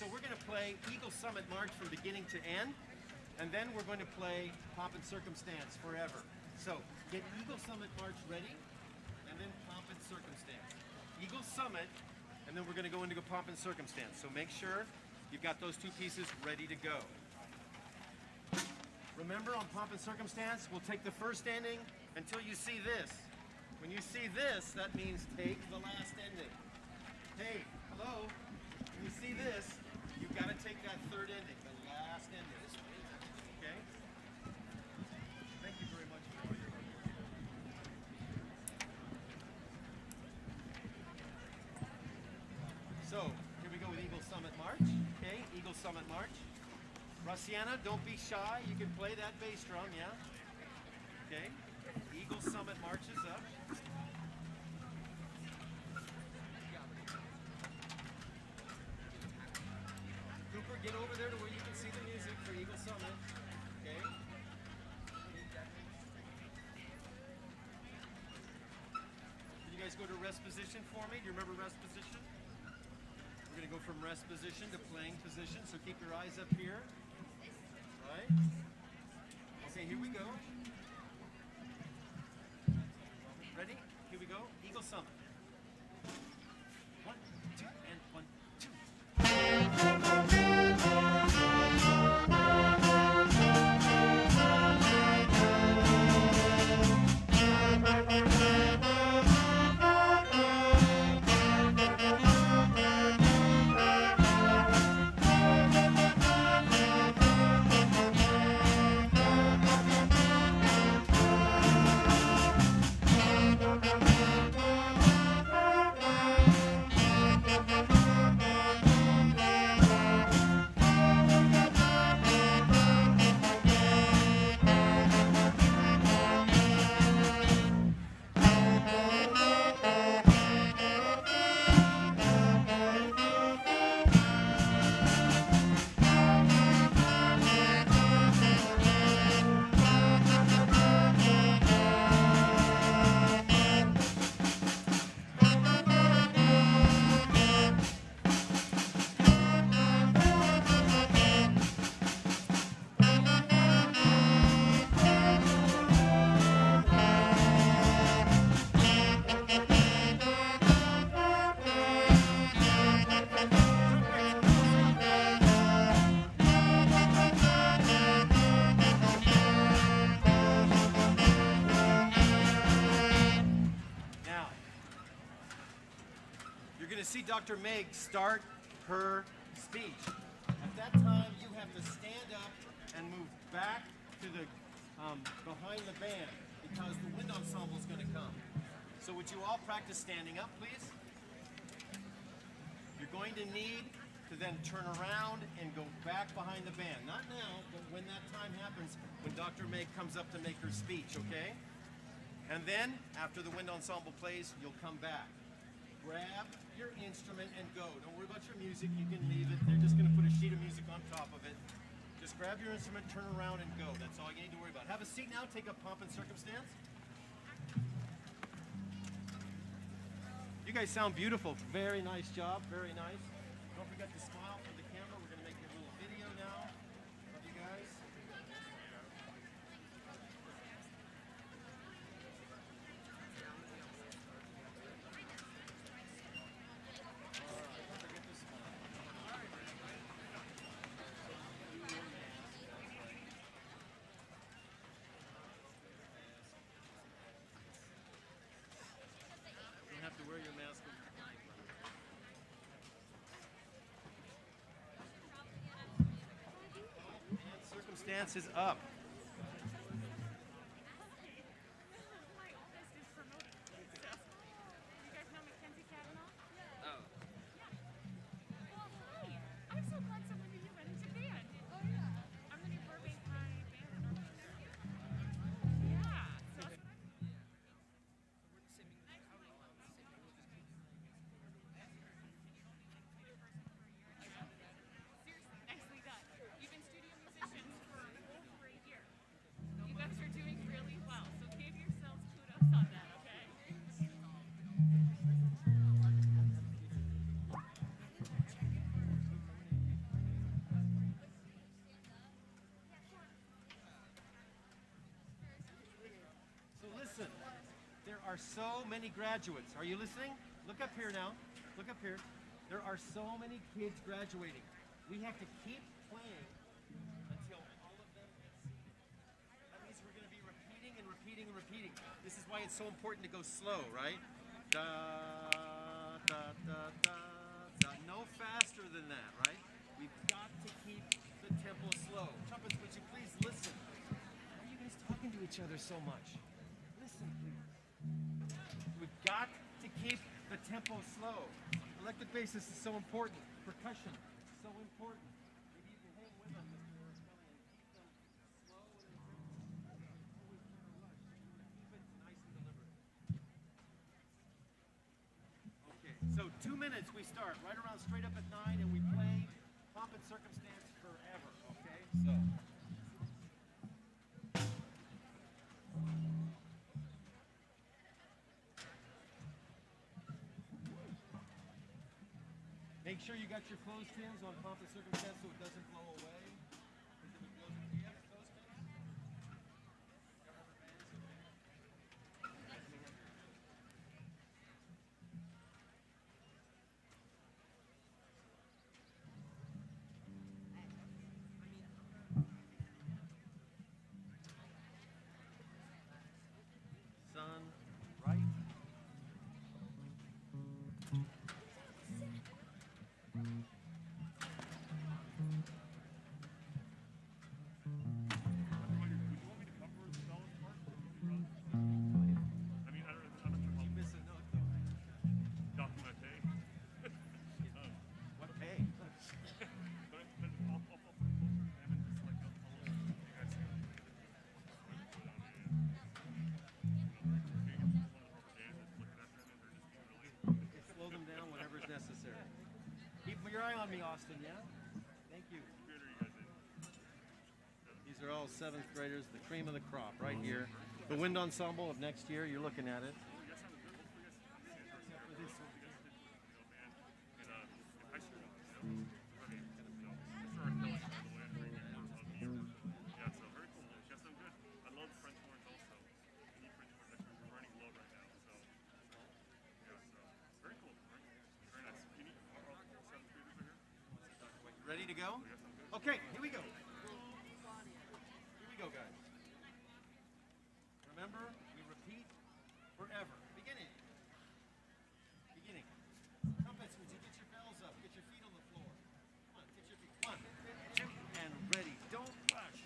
so we're going to play Eagle Summit March from beginning to end, and then we're going to play Pomp and Circumstance forever. So get Eagle Summit March ready, and then Pomp and Circumstance. Eagle Summit, and then we're going to go into Pomp and Circumstance. So make sure you've got those two pieces ready to go. Remember, on Pomp and Circumstance, we'll take the first ending until you see this. When you see this, that means take the last ending. Hey, hello? When you see this, you've got to take that third ending, the last ending. Okay? Thank you very much for all your work. So, here we go with Eagle Summit March. Okay, Eagle Summit March. Rossiana, don't be shy. You can play that bass drum, yeah? Okay. Eagle Summit March is up. Cooper, get over there to where you can see the music for Eagle Summit. Okay. Can you guys go to rest position for me? Do you remember rest position? We're going to go from rest position to playing position, so keep your eyes up here. Right? Okay, here we go. Ready? Here we go. Eagle Summit. 1, 2, and 1, 2. See Dr. Meg start her speech. At that time, you have to stand up and move back to the behind the band because the wind ensemble is going to come. So would you all practice standing up, please? You're going to need to then turn around and go back behind the band. Not now, but when that time happens, when Dr. Meg comes up to make her speech, okay? And then, after the wind ensemble plays, you'll come back. Grab your instrument and go. Don't worry about your music. You can leave it. They're just going to put a sheet of music on top of it. Just grab your instrument, turn around, and go. That's all you need to worry about. Have a seat now. Take up Pomp and Circumstance. You guys sound beautiful. Very nice job. Very nice. Don't forget to smile for the camera. We're going to make a little video now of you guys. To wear your mask. And Circumstance is up. are so many graduates. Are you listening? Look up here now. Look up here. There are so many kids graduating. We have to keep playing until all of them get seated. That means we're going to be repeating and repeating and repeating. This is why it's so important to go slow, right? Da, da, da, da, da. No faster than that, right? We've got to keep the tempo slow. Trumpets, would you please listen? Why are you guys talking to each other so much? Listen, please. We've got to keep the tempo slow. Electric basses is so important. Percussion, so important. Maybe you can hang with us if you're coming and keep them slow and in always kind of rush. Keep it nice and deliberate. Okay, so 2 minutes we start right around straight up at 9 and we play pomp and circumstance forever, okay? So. Make sure you got your clothespins on pomp and circumstance so it doesn't blow away. Because if it blows, do you have clothespins? Got rubber bands? Okay. Sun, right? Necessary. Keep your eye on me, Austin, yeah? Thank you. These are all 7th graders, the cream of the crop right here. The wind ensemble of next year, you're looking at it. Ready to go? Okay, here we go. Here we go, guys. Remember, we repeat forever. Beginning. Beginning. Trumpets, would you get your bells up? Get your feet on the floor. Come on, get your feet. 1, 2, and ready. Don't rush.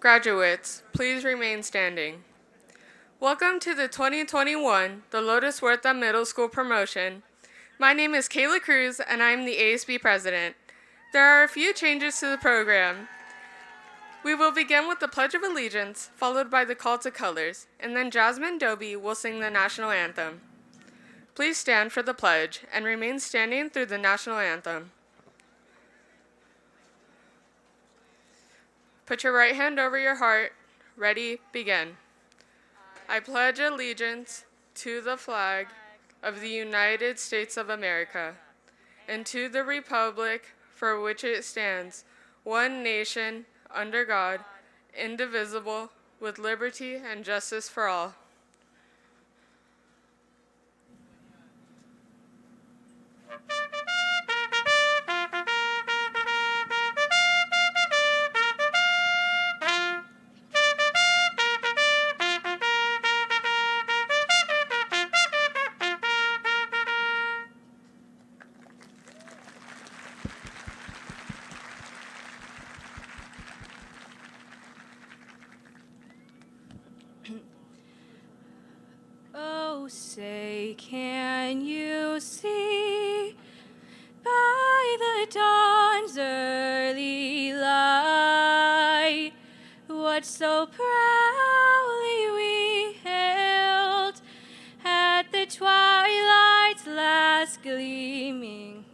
Graduates, please remain standing. Welcome to the 2021 Dolores Huerta Middle School promotion. My name is Kayla Cruz and I'm the ASB president. There are a few changes to the program. We will begin with the Pledge of Allegiance, followed by the Call to Colors, and then Jasmine Doby will sing the national anthem. Please stand for the pledge and remain standing through the national anthem. Put your right hand over your heart. Ready, begin. I pledge allegiance to the flag of the United States of America and to the republic for which it stands, one nation, under God, indivisible, with liberty and justice for all. Oh, say, can you see by the dawn's early light what so proudly we hailed at the twilight's last gleaming,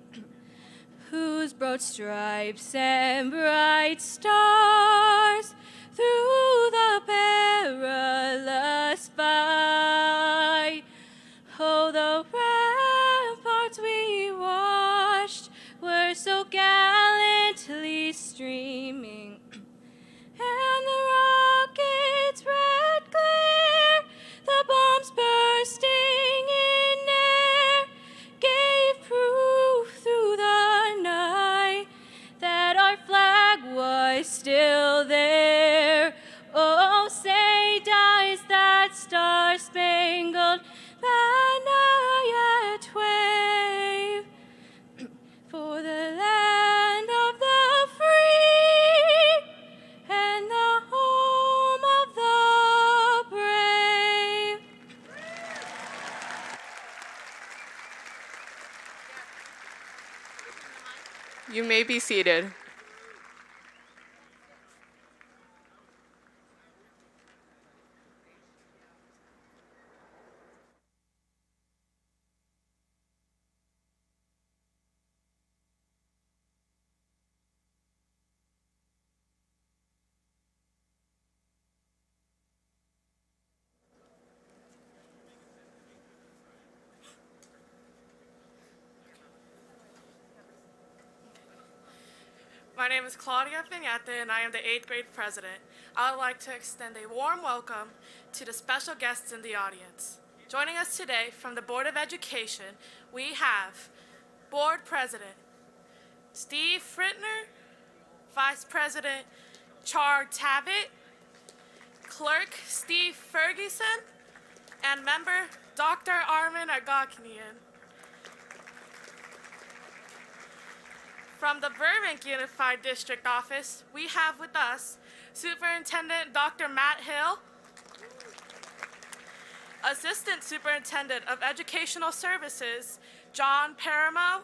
whose broad stripes and bright stars through the perilous fight. Oh, the ramparts we watched were so gallantly streaming, and the rockets' red glare, the bombs bursting in air, gave proof through the night that our flag was still there. Oh, say, does that star-spangled banner yet wave for the land of the free and the home of the brave? You may be seated. My name is Claudia Piñate, and I am the 8th grade president. I would like to extend a warm welcome to the special guests in the audience. Joining us today from the Board of Education, we have Board President Steve Frittner, Vice President Char Tabbitt, Clerk Steve Ferguson, and Member Dr. Armin Agakinian. From the Burbank Unified District Office, we have with us Superintendent Dr. Matt Hill, Assistant Superintendent of Educational Services, John Paramo,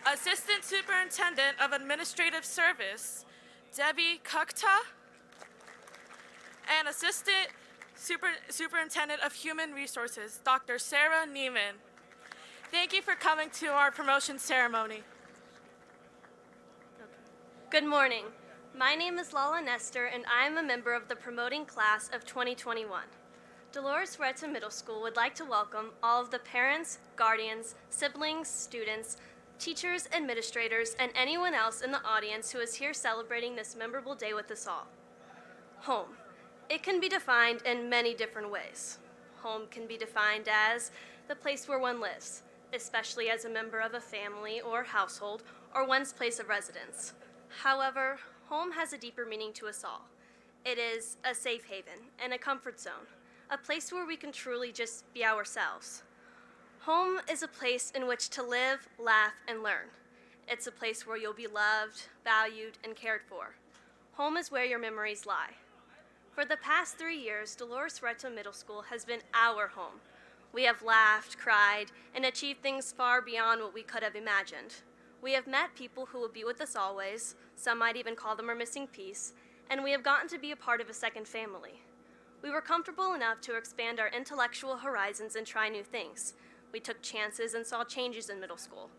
Assistant Superintendent of Administrative Service, Debbie Kukta, and Assistant Superintendent of Human Resources, Dr. Sarah Neiman. Thank you for coming to our promotion ceremony. Good morning. My name is Lala Nestor, and I am a member of the promoting class of 2021. Dolores Huerta Middle School would like to welcome all of the parents, guardians, siblings, students, teachers, administrators, and anyone else in the audience who is here celebrating this memorable day with us all. Home. It can be defined in many different ways. Home can be defined as the place where one lives, especially as a member of a family or household, or one's place of residence. However, home has a deeper meaning to us all. It is a safe haven and a comfort zone, a place where we can truly just be ourselves. Home is a place in which to live, laugh, and learn. It's a place where you'll be loved, valued, and cared for. Home is where your memories lie. For the past 3 years, Dolores Huerta Middle School has been our home. We have laughed, cried, and achieved things far beyond what we could have imagined. We have met people who will be with us always, some might even call them our missing piece, and we have gotten to be a part of a second family. We were comfortable enough to expand our intellectual horizons and try new things. We took chances and saw changes in middle school.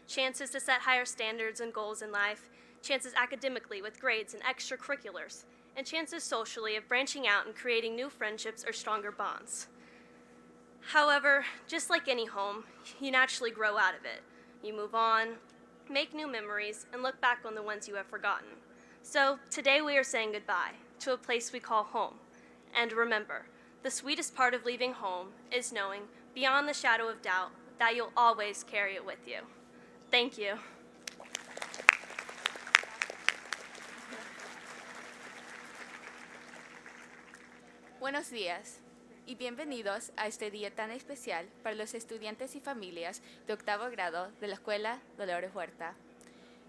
Chances to set higher standards and goals in life, chances academically with grades and extracurriculars, and chances socially of branching out and creating new friendships or stronger bonds. However, just like any home, you naturally grow out of it. You move on, make new memories, and look back on the ones you have forgotten. So today we are saying goodbye to a place we call home. And remember, the sweetest part of leaving home is knowing, beyond the shadow of doubt, that you'll always carry it with you. Thank you. Buenos días y bienvenidos a este día tan especial para los estudiantes y familias de octavo grado de la Escuela Dolores Huerta.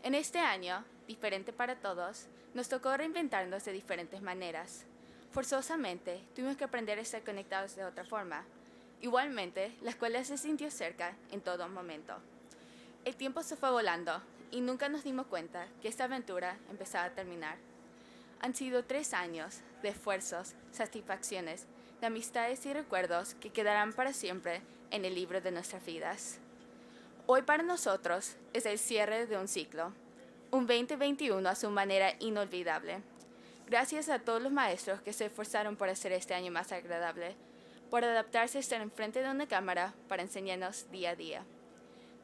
En este año, diferente para todos, nos tocó reinventarnos de diferentes maneras. Forzosamente, tuvimos que aprender a estar conectados de otra forma. Igualmente, la escuela se sintió cerca en todo momento. El tiempo se fue volando y nunca nos dimos cuenta que esta aventura empezaba a terminar. Han sido 3 años de esfuerzos, satisfacciones, de amistades y recuerdos que quedarán para siempre en el libro de nuestras vidas. Hoy para nosotros es el cierre de un ciclo, un 2021 a su manera inolvidable. Gracias a todos los maestros que se esforzaron por hacer este año más agradable, por adaptarse a estar enfrente de una cámara para enseñarnos día a día.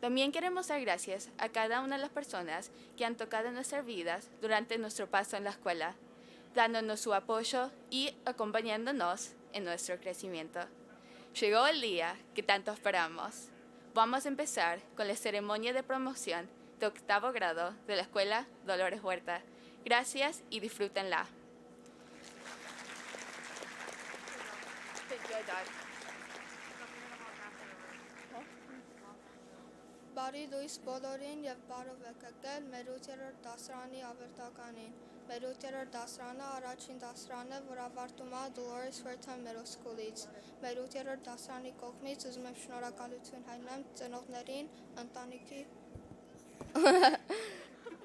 También queremos dar gracias a cada una de las personas que han tocado nuestras vidas durante nuestro paso en la escuela, dándonos su apoyo y acompañándonos en nuestro crecimiento. Llegó el día que tanto esperamos. Vamos a empezar con la ceremonia de promoción de octavo grado de la Escuela Dolores Huerta. Gracias y disfrútenla. Բարի լույս բոլորին և բարով եք եկել մեր 8-րդ դասարանի ավարտականին։ Մեր 8-րդ դասարանը առաջին դասարանն է, որ ավարտում է Dolores Huerta Middle School-ից։ Մեր 8-րդ դասարանի կողմից ուզում եմ շնորհակալություն հայտնեմ ծնողներին, ընտանիքի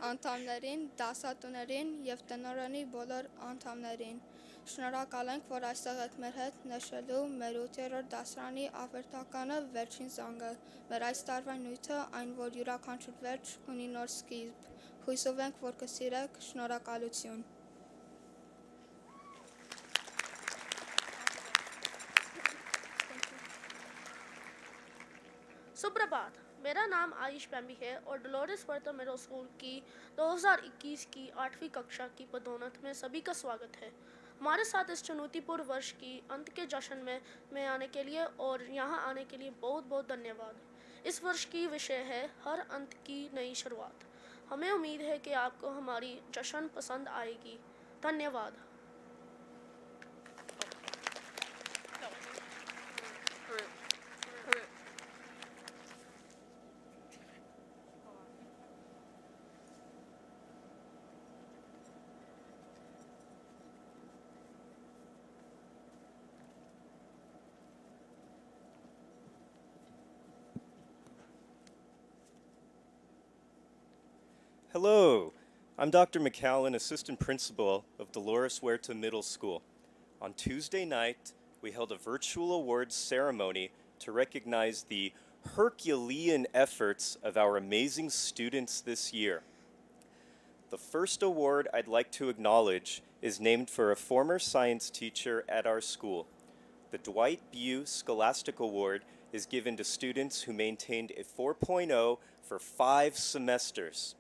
անդամներին, դասատուներին և տնօրենի բոլոր անդամներին։ Շնորհակալ ենք, որ այստեղ եք մեր հետ նշելու մեր 8-րդ դասարանի ավարտականը վերջին զանգը։ Մեր այս տարվա նյութը այն, որ յուրաքանչյուր վերջ ունի նոր սկիզբ։ Հույսով ենք, որ կսիրեք, շնորհակալություն։ सुप्रभात, मेरा नाम आयुष पैम्बी है और Dolores वर्ता middle school की 2021 की 8वीं कक्षा की पदोन्नत में सभी का स्वागत है। हमारे साथ इस चुनौतीपूर्ण वर्ष की अंत के जश्न में आने के लिए और यहाँ आने के लिए बहुत बहुत धन्यवाद। इस वर्ष की विषय है हर अंत की नई शुरुआत। हमें उम्मीद है कि आपको हमारी जश्न पसंद आएगी। धन्यवाद। Hello, I'm Dr. McCallan, Assistant Principal of Dolores Huerta Middle School. On Tuesday night, we held a virtual awards ceremony to recognize the Herculean efforts of our amazing students this year. The first award I'd like to acknowledge is named for a former science teacher at our school. The Dwight Bew Scholastic Award is given to students who maintained a 4.0 for 5 semesters.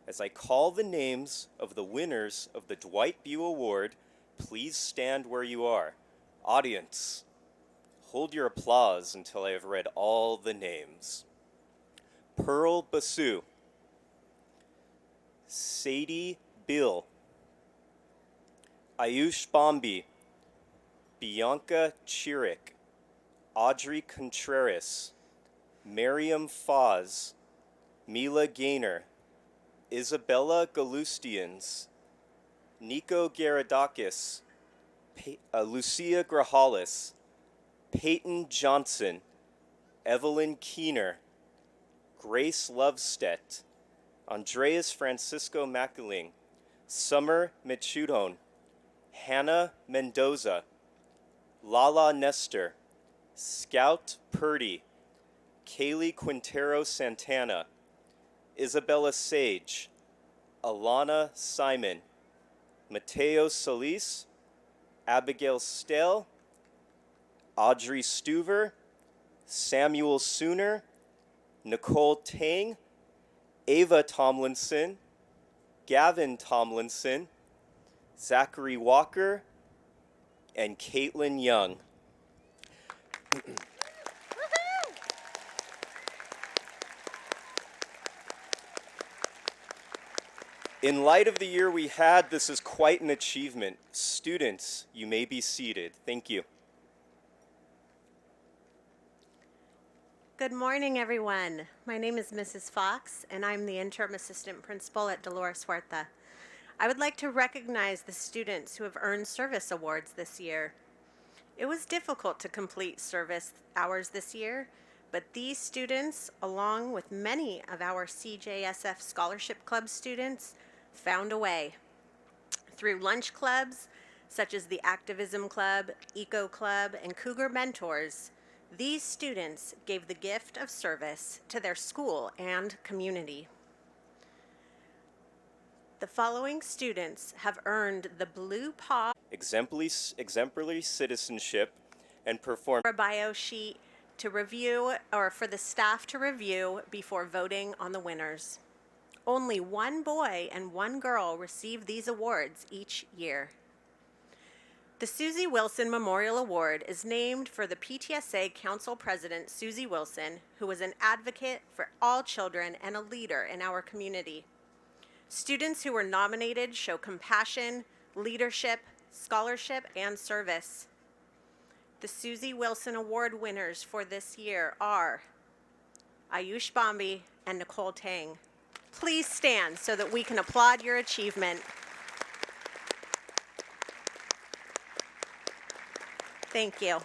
As I call the names of the winners of the Dwight Bew Award, please stand where you are. Audience, hold your applause until I have read all the names. Pearl Basu, Sadie Bill, Ayush Bombi, Bianca Chirik, Audrey Contreras, Miriam Foz, Mila Gaynor, Isabella Galustians, Nico Garadakis, Lucia Grahalis, Peyton Johnson, Evelyn Keener, Grace Lovestedt, Andreas Francisco Macaling, Summer Michudon, Hannah Mendoza, Lala Nestor, Scout Purdy, Kaylee Quintero Santana, Isabella Sage, Alana Simon, Mateo Solis, Abigail Stell, Audrey Stuver, Samuel Sooner, Nicole Tang, Ava Tomlinson, Gavin Tomlinson, Zachary Walker, and Caitlin Young. In light of the year we had, this is quite an achievement. Students, you may be seated. Thank you. Good morning, everyone. My name is Mrs. Fox, and I'm the interim assistant principal at Dolores Huerta. I would like to recognize the students who have earned service awards this year. It was difficult to complete service hours this year, but these students, along with many of our CJSF Scholarship Club students, found a way. Through lunch clubs, such as the Activism Club, Eco Club, and Cougar Mentors, these students gave the gift of service to their school and community. The following students have earned the Blue Paw Exemplary citizenship and perform a bio sheet to review, or for the staff to review before voting on the winners. Only one boy and one girl receive these awards each year. The Susie Wilson Memorial Award is named for the PTSA Council President Susie Wilson, who was an advocate for all children and a leader in our community. Students who were nominated show compassion, leadership, scholarship, and service. The Susie Wilson Award winners for this year are Ayush Bombi and Nicole Tang. Please stand so that we can applaud your achievement. Thank you.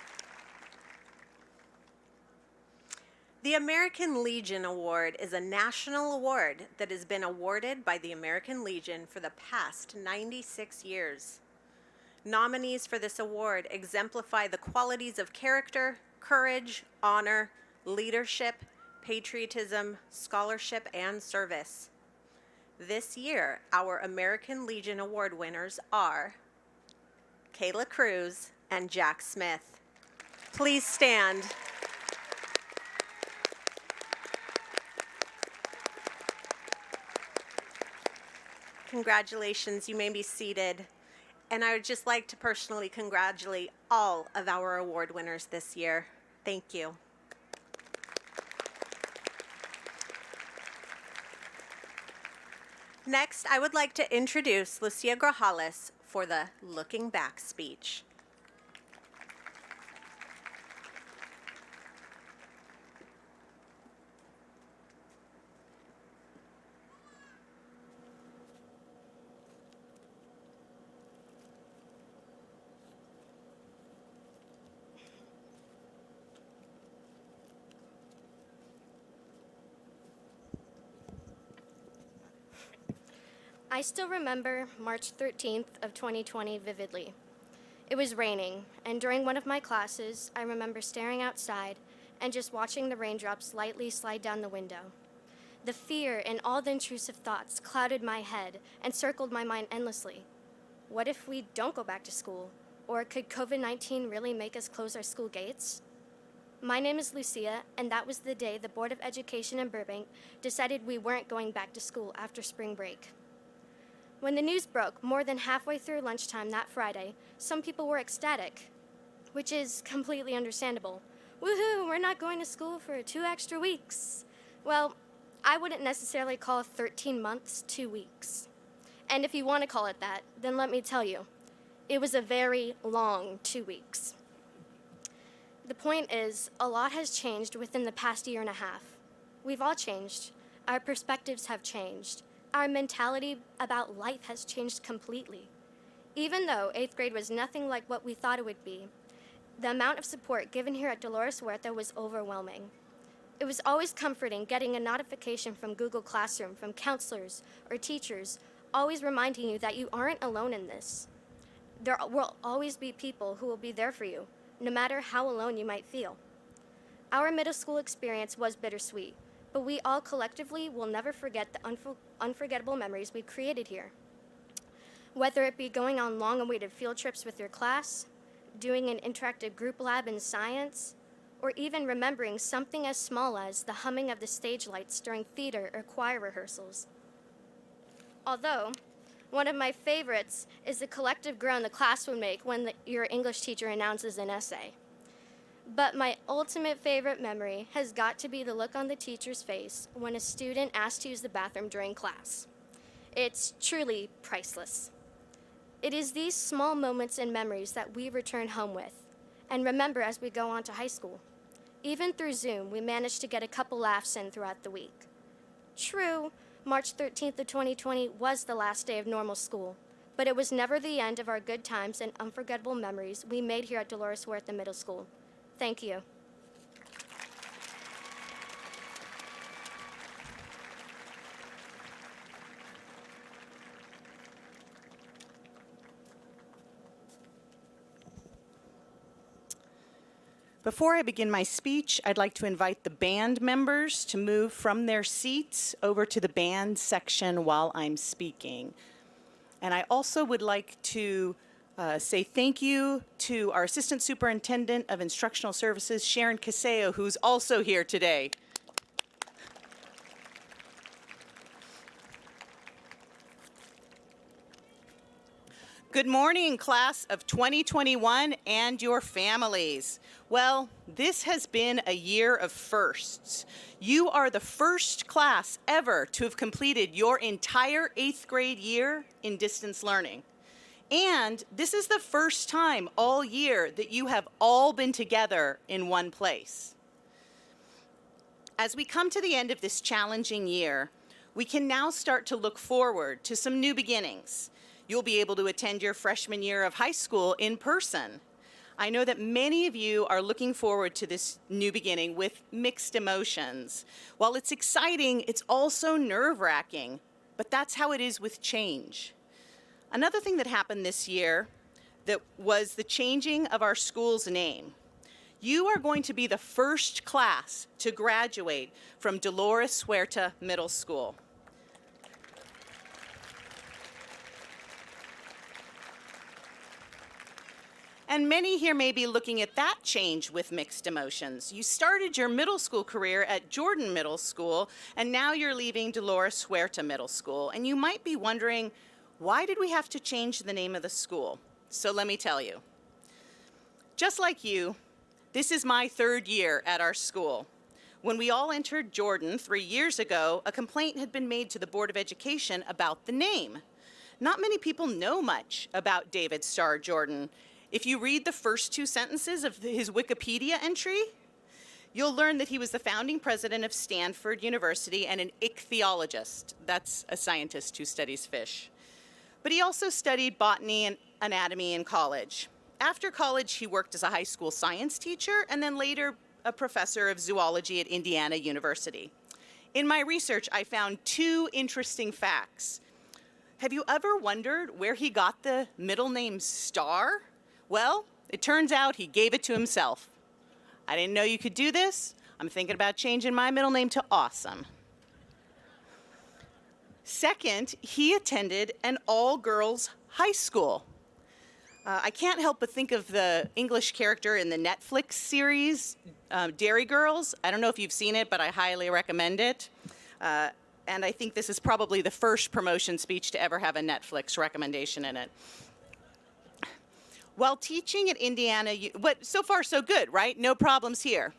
The American Legion Award is a national award that has been awarded by the American Legion for the past 96 years. Nominees for this award exemplify the qualities of character, courage, honor, leadership, patriotism, scholarship, and service. This year, our American Legion Award winners are Kayla Cruz and Jack Smith. Please stand. Congratulations, you may be seated. And I would just like to personally congratulate all of our award winners this year. Thank you. Next, I would like to introduce Lucia Grajales for the Looking Back speech. I still remember March 13th of 2020 vividly. It was raining, and during one of my classes, I remember staring outside and just watching the raindrops lightly slide down the window. The fear and all the intrusive thoughts clouded my head and circled my mind endlessly. What if we don't go back to school? Or could COVID-19 really make us close our school gates? My name is Lucia, and that was the day the Board of Education in Burbank decided we weren't going back to school after spring break. When the news broke more than halfway through lunchtime that Friday, some people were ecstatic, which is completely understandable. Woohoo, we're not going to school for 2 extra weeks. Well, I wouldn't necessarily call 13 months 2 weeks. And if you want to call it that, then let me tell you, it was a very long 2 weeks. The point is, a lot has changed within the past year and a half. We've all changed. Our perspectives have changed. Our mentality about life has changed completely. Even though 8th grade was nothing like what we thought it would be, the amount of support given here at Dolores Huerta was overwhelming. It was always comforting getting a notification from Google Classroom from counselors or teachers, always reminding you that you aren't alone in this. There will always be people who will be there for you, no matter how alone you might feel. Our middle school experience was bittersweet, but we all collectively will never forget the unforgettable memories we created here. Whether it be going on long-awaited field trips with your class, doing an interactive group lab in science, or even remembering something as small as the humming of the stage lights during theater or choir rehearsals. Although, one of my favorites is the collective groan the class would make when your English teacher announces an essay. But my ultimate favorite memory has got to be the look on the teacher's face when a student asks to use the bathroom during class. It's truly priceless. It is these small moments and memories that we return home with and remember as we go on to high school. Even through Zoom, we managed to get a couple laughs in throughout the week. True, March 13th of 2020 was the last day of normal school, but it was never the end of our good times and unforgettable memories we made here at Dolores Huerta Middle School. Thank you. Before I begin my speech, I'd like to invite the band members to move from their seats over to the band section while I'm speaking. And I also would like to say thank you to our Assistant Superintendent of Instructional Services, Sharon Caseo, who's also here today. Good morning, class of 2021 and your families. Well, this has been a year of firsts. You are the first class ever to have completed your entire 8th grade year in distance learning. And this is the first time all year that you have all been together in one place. As we come to the end of this challenging year, we can now start to look forward to some new beginnings. You'll be able to attend your freshman year of high school in person. I know that many of you are looking forward to this new beginning with mixed emotions. While it's exciting, it's also nerve-wracking, but that's how it is with change. Another thing that happened this year that was the changing of our school's name. You are going to be the first class to graduate from Dolores Huerta Middle School. And many here may be looking at that change with mixed emotions. You started your middle school career at Jordan Middle School, and now you're leaving Dolores Huerta Middle School. And you might be wondering, why did we have to change the name of the school? So let me tell you. Just like you, this is my 3rd year at our school. When we all entered Jordan 3 years ago, a complaint had been made to the Board of Education about the name. Not many people know much about David Starr Jordan. If you read the first 2 sentences of his Wikipedia entry, you'll learn that he was the founding president of Stanford University and an ichthyologist. That's a scientist who studies fish. But he also studied botany and anatomy in college. After college, he worked as a high school science teacher and then later a professor of zoology at Indiana University. In my research, I found 2 interesting facts. Have you ever wondered where he got the middle name Starr? Well, it turns out he gave it to himself. I didn't know you could do this. I'm thinking about changing my middle name to Awesome. Second, he attended an all-girls high school. I can't help but think of the English character in the Netflix series, Dairy Girls. I don't know if you've seen it, but I highly recommend it. And I think this is probably the first promotion speech to ever have a Netflix recommendation in it. While teaching at Indiana, so far so good, right? No problems here.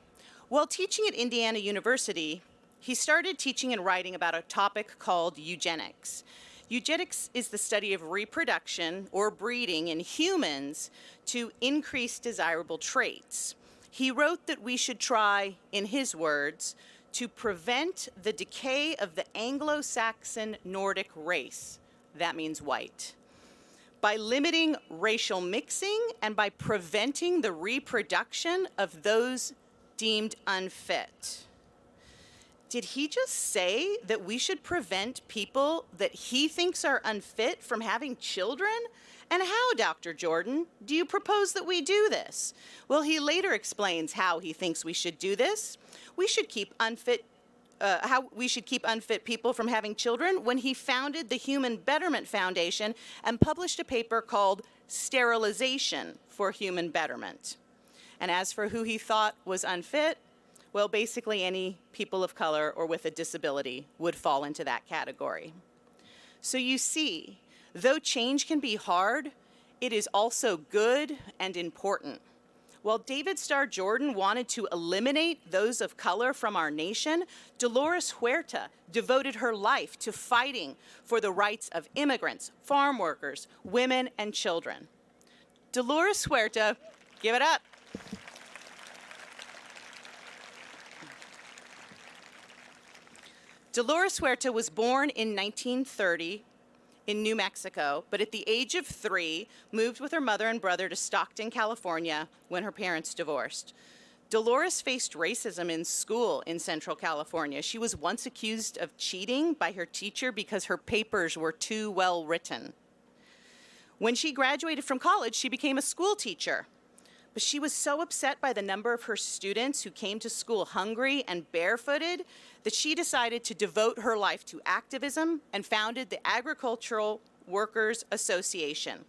While teaching at Indiana University, he started teaching and writing about a topic called eugenics. Eugenics is the study of reproduction or breeding in humans to increase desirable traits. He wrote that we should try, in his words, to prevent the decay of the Anglo-Saxon Nordic race. That means white. by limiting racial mixing and by preventing the reproduction of those deemed unfit. Did he just say that we should prevent people that he thinks are unfit from having children? And how, Dr. Jordan, do you propose that we do this? Well, he later explains how he thinks we should do this. We should keep unfit people from having children when he founded the Human Betterment Foundation and published a paper called Sterilization for Human Betterment. And as for who he thought was unfit, well, basically any people of color or with a disability would fall into that category. So you see, though change can be hard, it is also good and important. While David Starr Jordan wanted to eliminate those of color from our nation, Dolores Huerta devoted her life to fighting for the rights of immigrants, farm workers, women, and children. Dolores Huerta, give it up. Dolores Huerta was born in 1930 in New Mexico, but at the age of 3, moved with her mother and brother to Stockton, California, when her parents divorced. Dolores faced racism in school in Central California. She was once accused of cheating by her teacher because her papers were too well written. When she graduated from college, she became a school teacher. But she was so upset by the number of her students who came to school hungry and barefooted that she decided to devote her life to activism and founded the Agricultural Workers Association.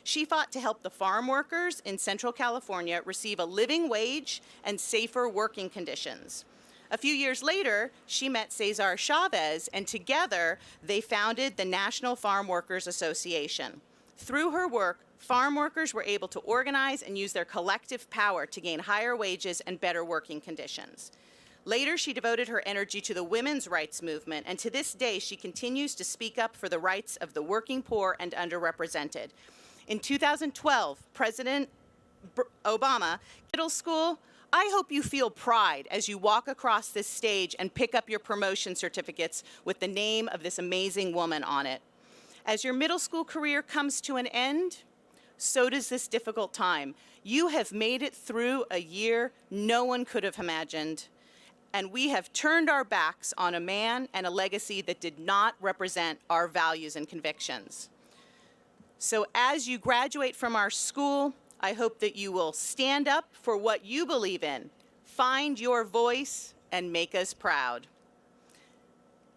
She fought to help the farm workers in Central California receive a living wage and safer working conditions. A few years later, she met Cesar Chavez, and together they founded the National Farm Workers Association. Through her work, farm workers were able to organize and use their collective power to gain higher wages and better working conditions. Later, she devoted her energy to the women's rights movement, and to this day, she continues to speak up for the rights of the working poor and underrepresented. In 2012, President Obama, middle school, I hope you feel pride as you walk across this stage and pick up your promotion certificates with the name of this amazing woman on it. As your middle school career comes to an end, so does this difficult time. You have made it through a year no one could have imagined, and we have turned our backs on a man and a legacy that did not represent our values and convictions. So as you graduate from our school, I hope that you will stand up for what you believe in, find your voice, and make us proud.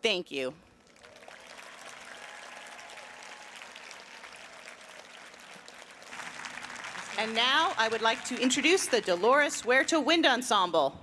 Thank you. And now I would like to introduce the Dolores Huerta Wind Ensemble.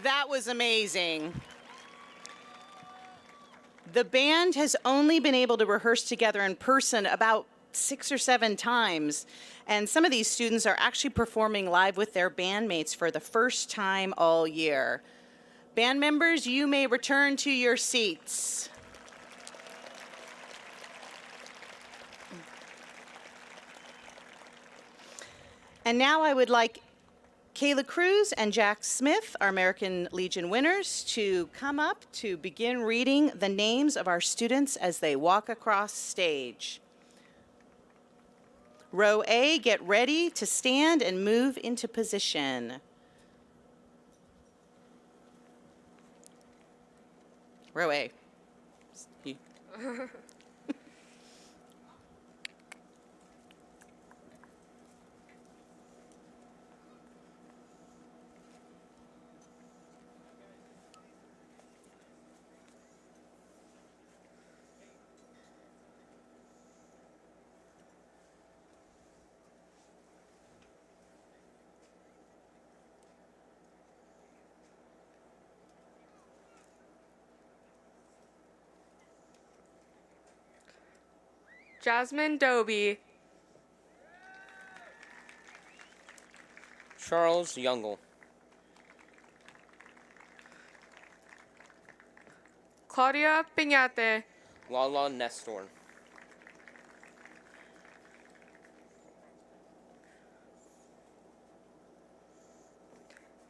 That was amazing. The band has only been able to rehearse together in person about 6 or 7 times, and some of these students are actually performing live with their bandmates for the first time all year. Band members, you may return to your seats. And now I would like Kayla Cruz and Jack Smith, our American Legion winners, to come up to begin reading the names of our students as they walk across stage. Row A, get ready to stand and move into position. Row A. Jasmine Doby, Charles Youngle, Claudia Piñate, Lala Nestor,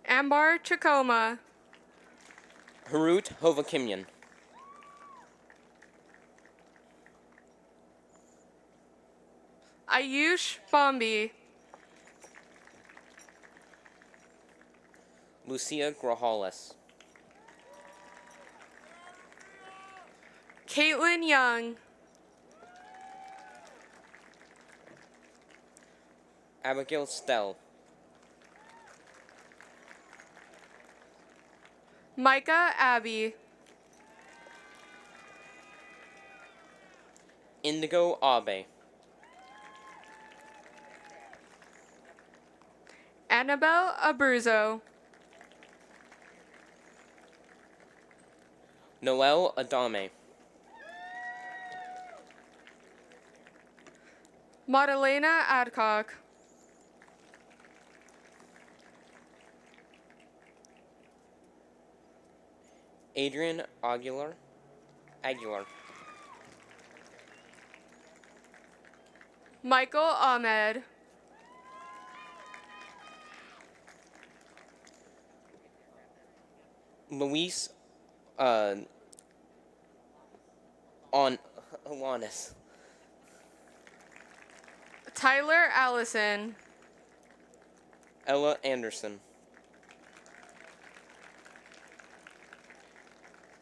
Ambar Chacoma, Harut Hovakimyan, Ayush Bombi, Lucia Grajales, Caitlin Young, Abigail Stell, Micah Abbey, Indigo Abe, Annabelle Abruzzo, Noel Adame, Madalena Adcock, Adrian Aguilar, Michael Ahmed, Luis Alanis, Tyler Allison, Ella Anderson,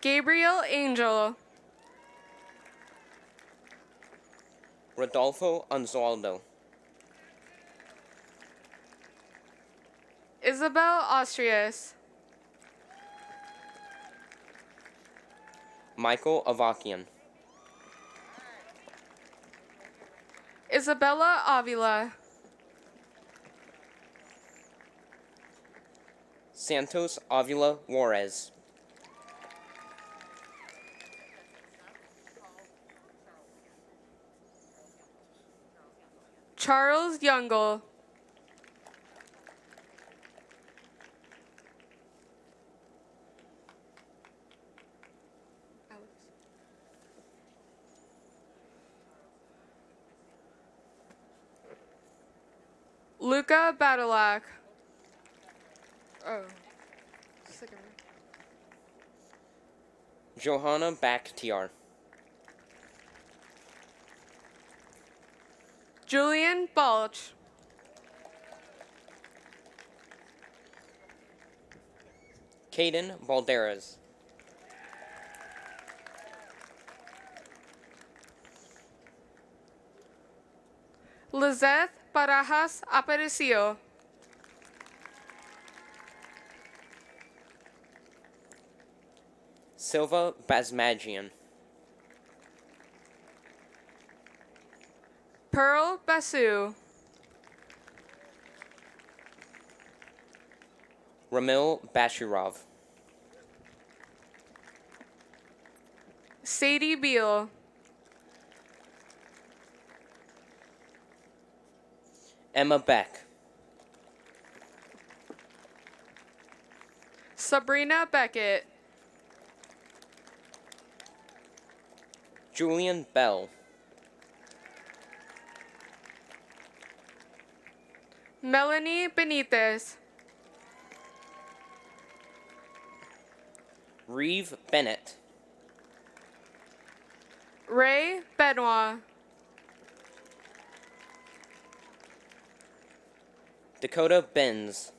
Gabriel Angel, Rodolfo Anzaldo, Isabel Austrias, Michael Avakian, Isabella Avila, Santos Avila Juarez, Charles Youngle, Luca Badalak. Oh. Johanna Bakhtiar, Julian Balch, Caden Balderas, Lizeth Barajas Aparicio, Silva Basmagian, Pearl Basu, Ramil Bashirov, Sadie Beal, Emma Beck, Sabrina Beckett, Julian Bell, Melanie Benitez, Reeve Bennett, Ray Benoit, Dakota Benz,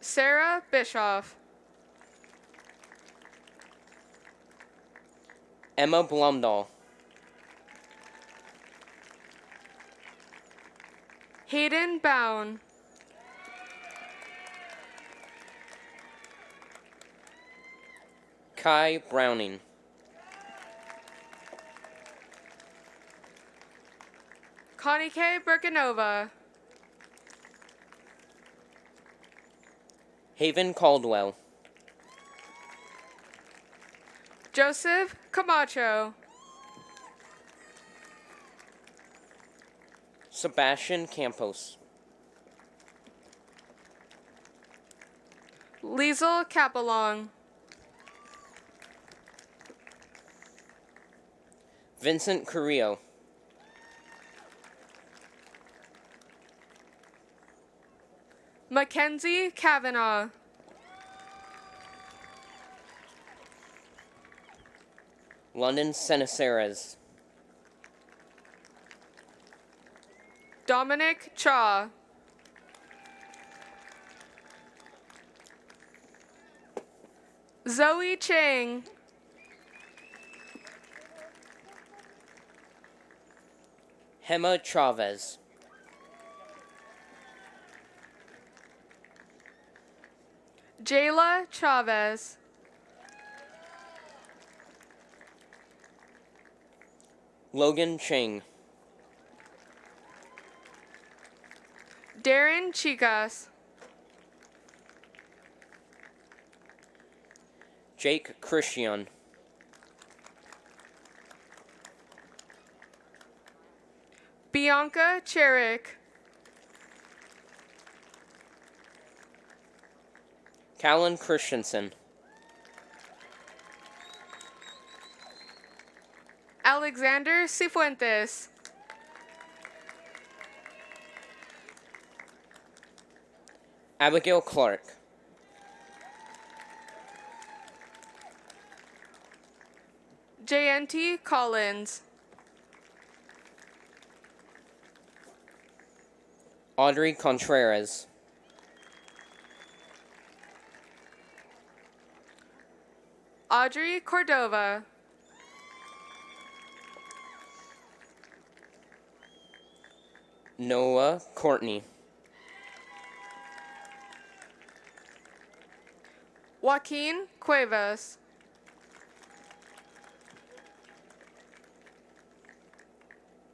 Sarah Bischoff, Emma Blumdahl, Hayden Bound, Kai Browning, Connie K. Burkinova, Haven Caldwell, Joseph Camacho, Sebastian Campos, Liesel Capelong, Vincent Carrillo, Mackenzie Kavanaugh, London Seneceres, Dominic Chaw, Zoe Chang, Hema Chavez, Jayla Chavez, Logan Cheng, Darren Chicas, Jake Christian, Bianca Cherick, Callan Christensen, Alexander Cifuentes, Abigail Clark, JNT Collins, Audrey Contreras, Audrey Cordova, Noah Courtney, Joaquin Cuevas,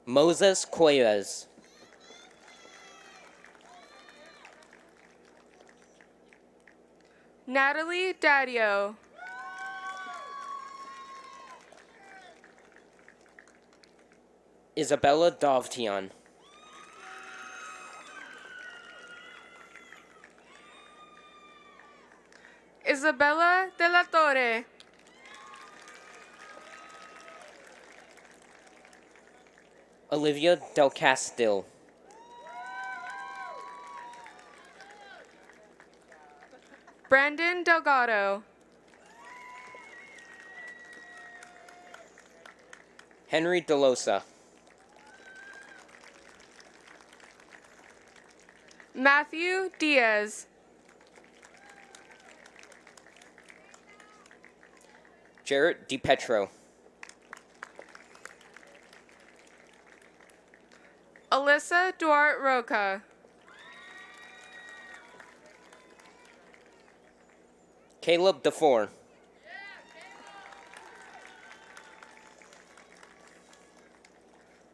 Moses Cuevas, Natalie Daddio, Isabella Dovtian, Isabella de la Torre, Olivia Del Castil, Brandon Delgado, Henry DeLosa, Matthew Diaz, Jarrett DiPetro, Alyssa Duarte Roca, Caleb DeFore,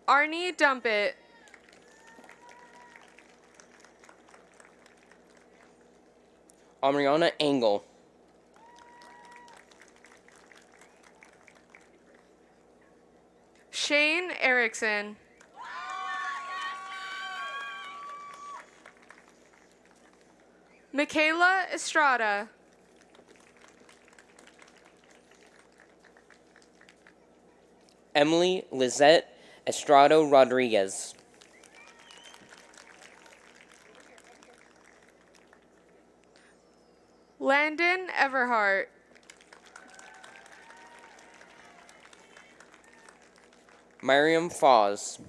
Arnie Dumpet, Ariana Engel. Shane Erickson. Michaela Estrada. Emily Lizette Estrado Rodriguez. Landon Everhart. Miriam Foz.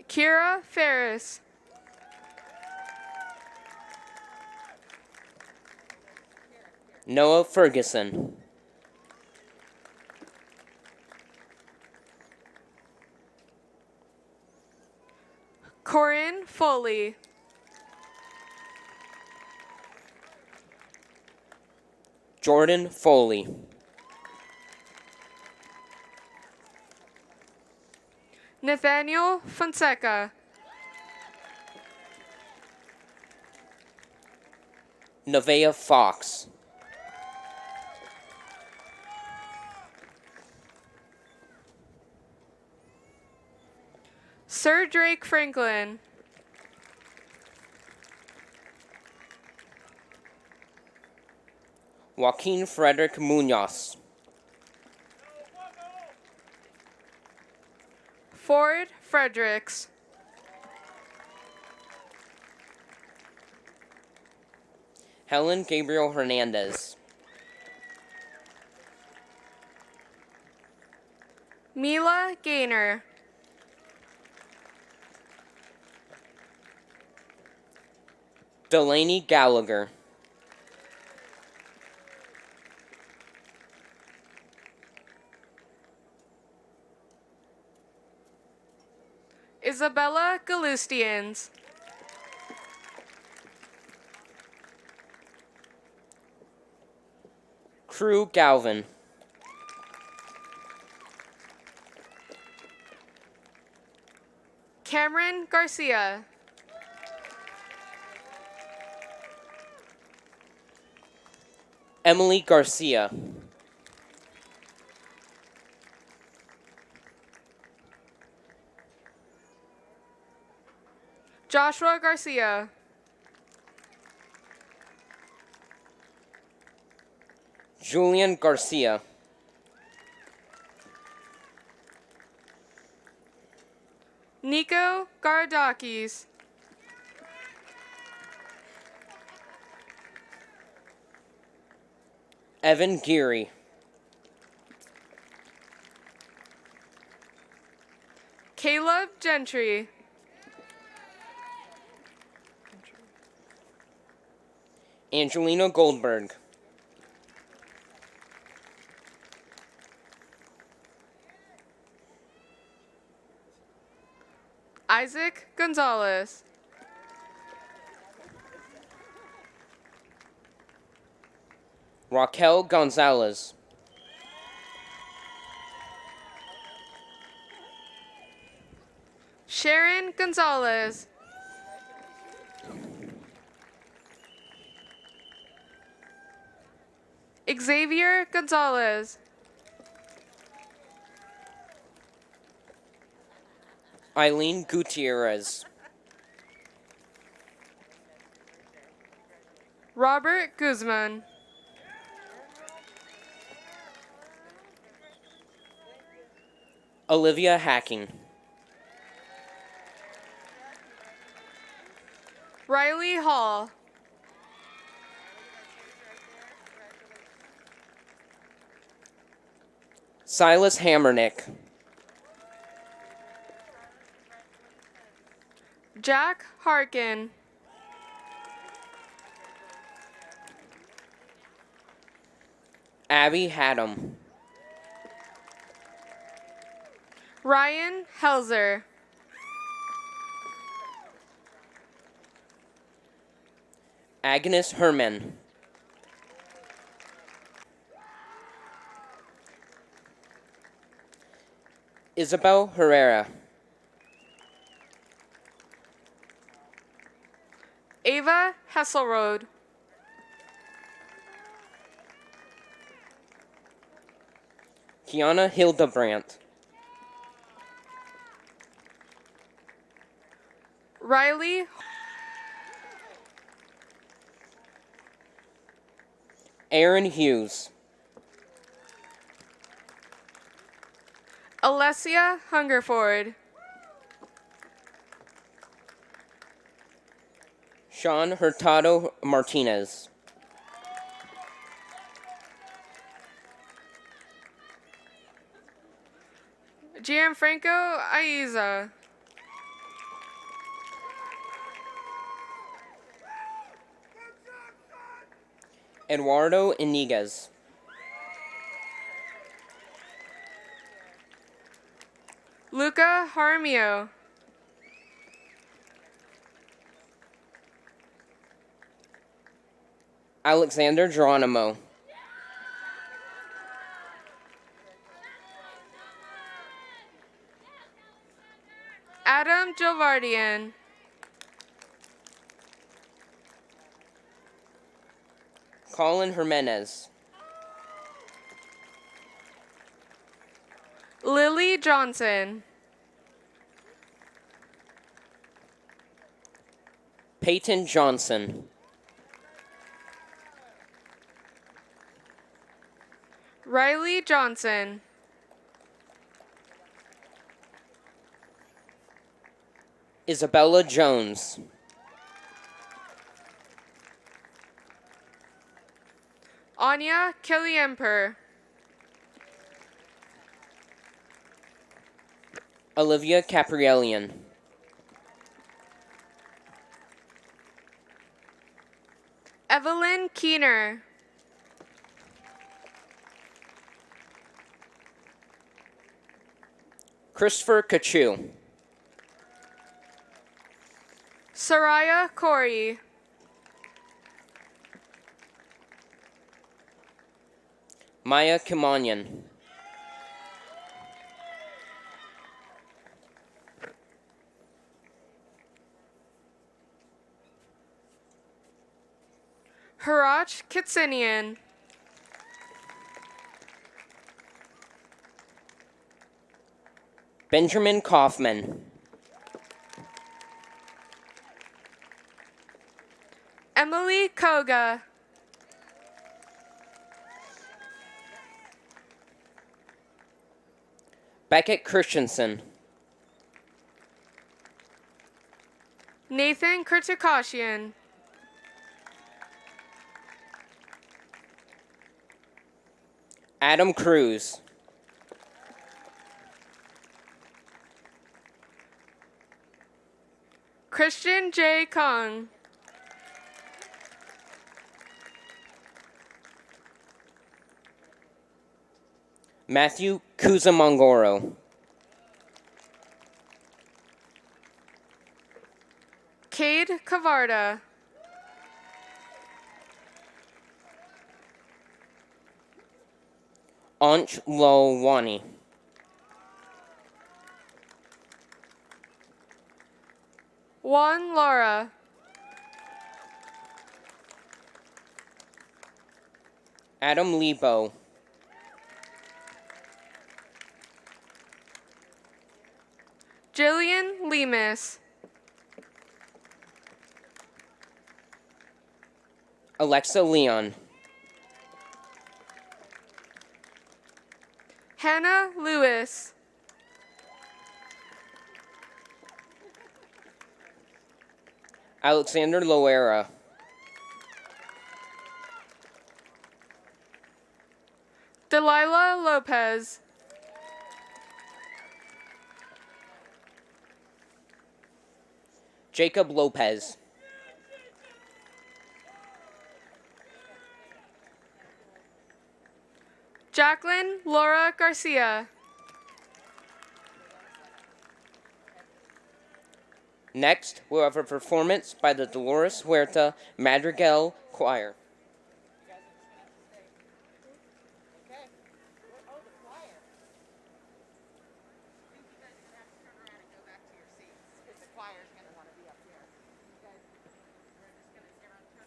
Kira Ferris. Noah Ferguson. Corinne Foley. Jordan Foley. Nathaniel Fonseca. Nevaeh Fox. Sir Drake Franklin. Joaquin Frederick Munoz. Ford Fredericks. Helen Gabriel Hernandez. Mila Gaynor. Delaney Gallagher. Isabella Galustians. Crew Galvin. Cameron Garcia. Emily Garcia. Joshua Garcia. Julian Garcia. Nico Garadakis. Evan Geary. Caleb Gentry. Angelina Goldberg. Isaac Gonzalez. Raquel Gonzalez. Sharon Gonzalez. Xavier Gonzalez. Eileen Gutierrez. Robert Guzman. Olivia Hacking. Riley Hall. Silas Hammernick. Jack Harkin. Abby Haddam. Ryan Helzer. Agnes Herman. Isabel Herrera. Hesselrode. Kiana Hildebrandt. Riley Aaron Hughes. Alessia Hungerford. Sean Hurtado Martinez. Gianfranco Aiza. Eduardo Iniguez. Luca Jaramillo. Alexander Geronimo. Adam Jovardian. Colin Jimenez. Lily Johnson. Peyton Johnson. Riley Johnson. Isabella Jones. Anya Kelly-Emper. Olivia Caprielian. Evelyn Keener. Christopher Kachu. Soraya Corey. Maya Kimanyan. Harach Kitsinian. Benjamin Kaufman. Emily Koga. Beckett Christensen. Nathan Kurtukashian. Adam Cruz. Christian J. Kong. Matthew Kuzamongoro. Cade Cavarda. Anch Lowani. Juan Laura. Adam Lebo. Jillian Lemus. Alexa Leon. Hannah Lewis. Alexander Loera. Delilah Lopez. Jacob Lopez. Jacqueline Laura Garcia. Next, we'll have a performance by the Dolores Huerta Madrigal Choir. The choir is going to want to be up here. You guys, we're just going to sit around.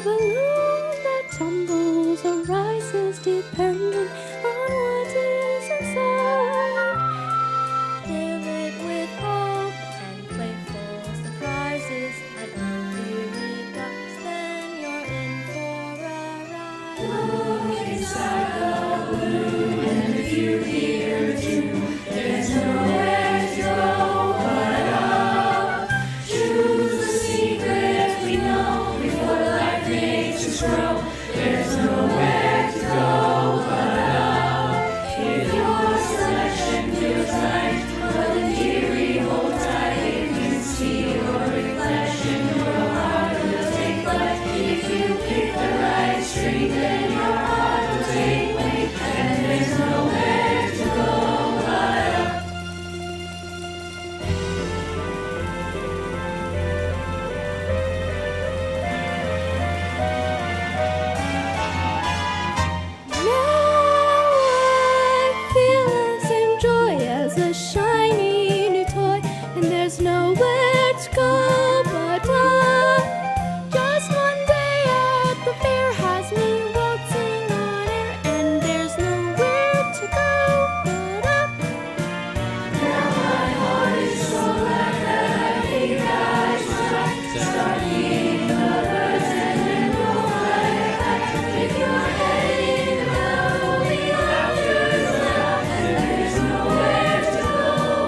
balloon that tumbles or rises depending on what is inside. Fill it with hope and playful surprises and theory ducks, then you're in for a ride. Look inside the balloon, and if you hear a tune, there's nowhere to go but up. Choose the secret we know before life makes us grow. There's nowhere to go but up. If your selection feels right, but the theory hold tight. If you see your reflection, your heart will take flight. If you pick the right string, then your heart will take wing, and there's nowhere to go but up. Now I feel as in joy as a shiny new toy, and there's nowhere to go but up. Just one day at the fair has me waltzing on air, and there's nowhere to go but up. Now my heart is so light that I think I should start feeding the birds and then go fly high. With your head in the melody, laughter is loud, and there's nowhere to go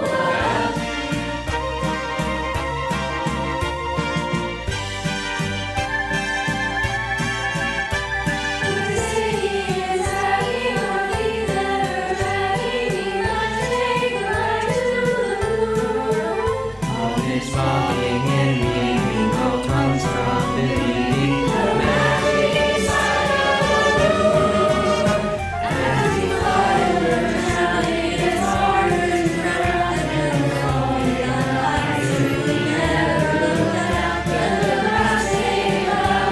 but up. The city is happy, our feet that are dragging, let's take a ride to the moon. All this bobbing and weaving, gold tongues from the beating, the magic inside the balloon. As you fly, learn how it gets harder to drown, and the falling lights really never look out. And the last thing about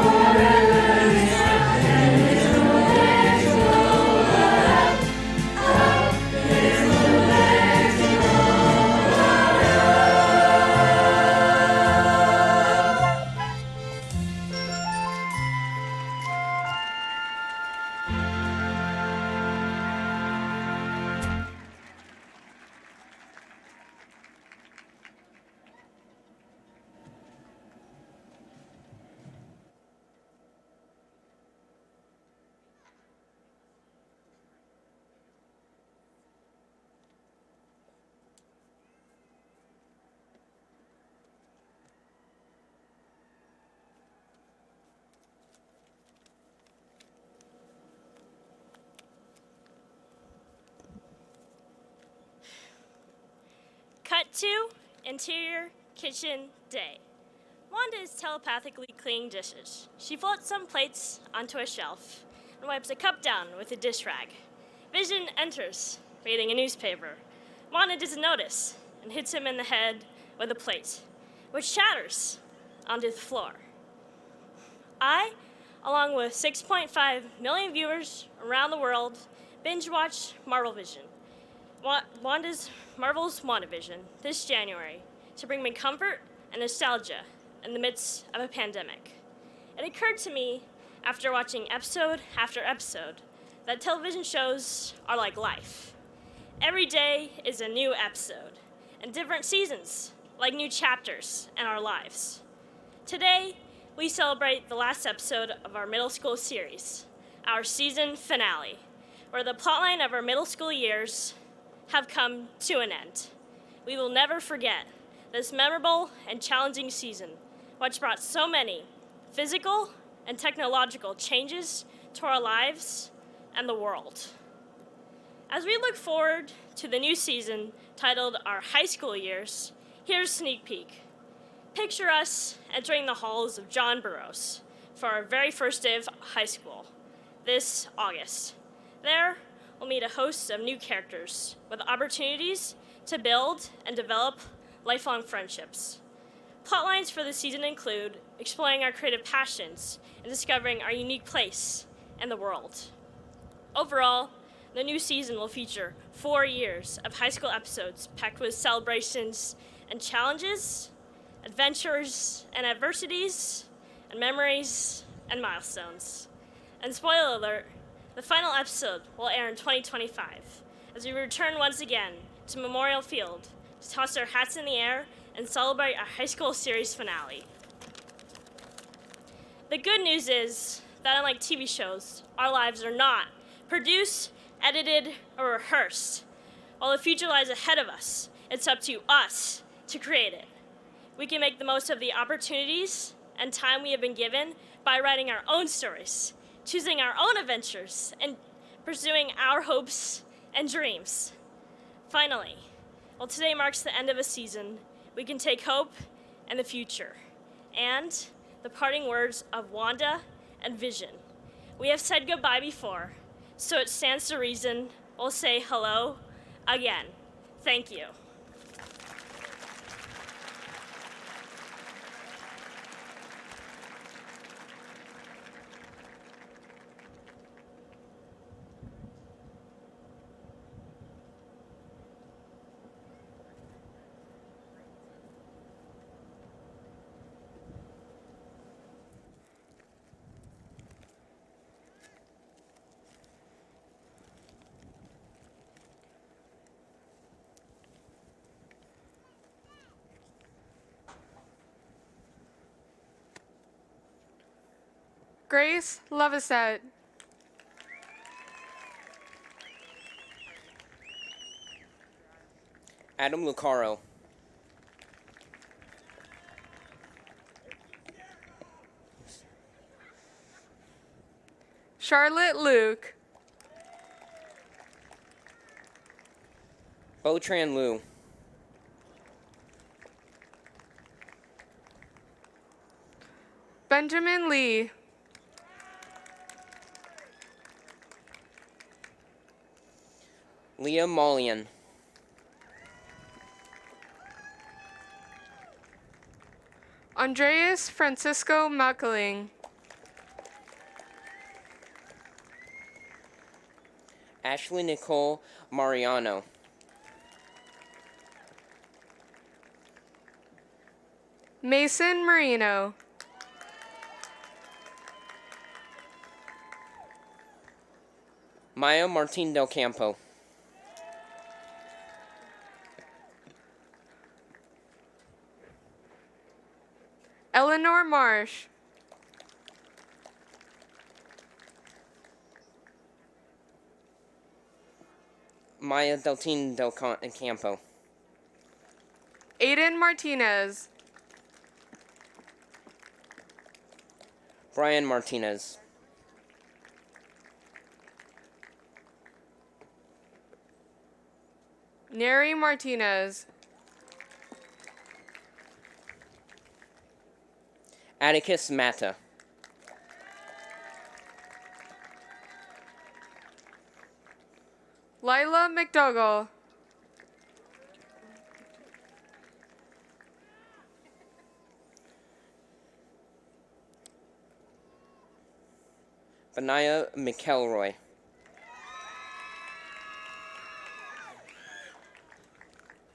forever is now, and there's nowhere to go but up, up. There's nowhere to go but Cut to interior kitchen day. Wanda is telepathically cleaning dishes. She floats some plates onto a shelf and wipes a cup down with a dish rag. Vision enters, reading a newspaper. Wanda doesn't notice and hits him in the head with a plate, which shatters onto the floor. I, along with 6.5 million viewers around the world, binge watch Marvel Vision. Marvel's WandaVision this January to bring me comfort and nostalgia in the midst of a pandemic. It occurred to me after watching episode after episode that television shows are like life. Every day is a new episode, and different seasons like new chapters in our lives. Today, we celebrate the last episode of our middle school series, our season finale, where the plotline of our middle school years have come to an end. We will never forget this memorable and challenging season, which brought so many physical and technological changes to our lives and the world. As we look forward to the new season titled Our High School Years, here's a sneak peek. Picture us entering the halls of John Burroughs for our very first day of high school this August. There, we'll meet a host of new characters with opportunities to build and develop lifelong friendships. Plotlines for the season include exploring our creative passions and discovering our unique place in the world. Overall, the new season will feature 4 years of high school episodes packed with celebrations and challenges, adventures and adversities, and memories and milestones. And spoiler alert, the final episode will air in 2025 as we return once again to Memorial Field to toss our hats in the air and celebrate our high school series finale. The good news is that unlike TV shows, our lives are not produced, edited, or rehearsed. While the future lies ahead of us, it's up to us to create it. We can make the most of the opportunities and time we have been given by writing our own stories, choosing our own adventures, and pursuing our hopes and dreams. Finally, while today marks the end of a season, we can take hope and the future. And the parting words of Wanda and Vision. We have said goodbye before, so it stands to reason we'll say hello again. Thank you. Grace Levisette. Adam Lucaro. Charlotte Luke. Botran Liu. Benjamin Lee. Leah Mollian. Andreas Francisco Mackling. Ashley Nicole Mariano. Mason Marino. Maya Martin Del Campo. Eleanor Marsh. Maya Deltine Del Campo. Aiden Martinez. Brian Martinez. Neri Martinez. Atticus Mata. Lila McDougall. Benaya McElroy.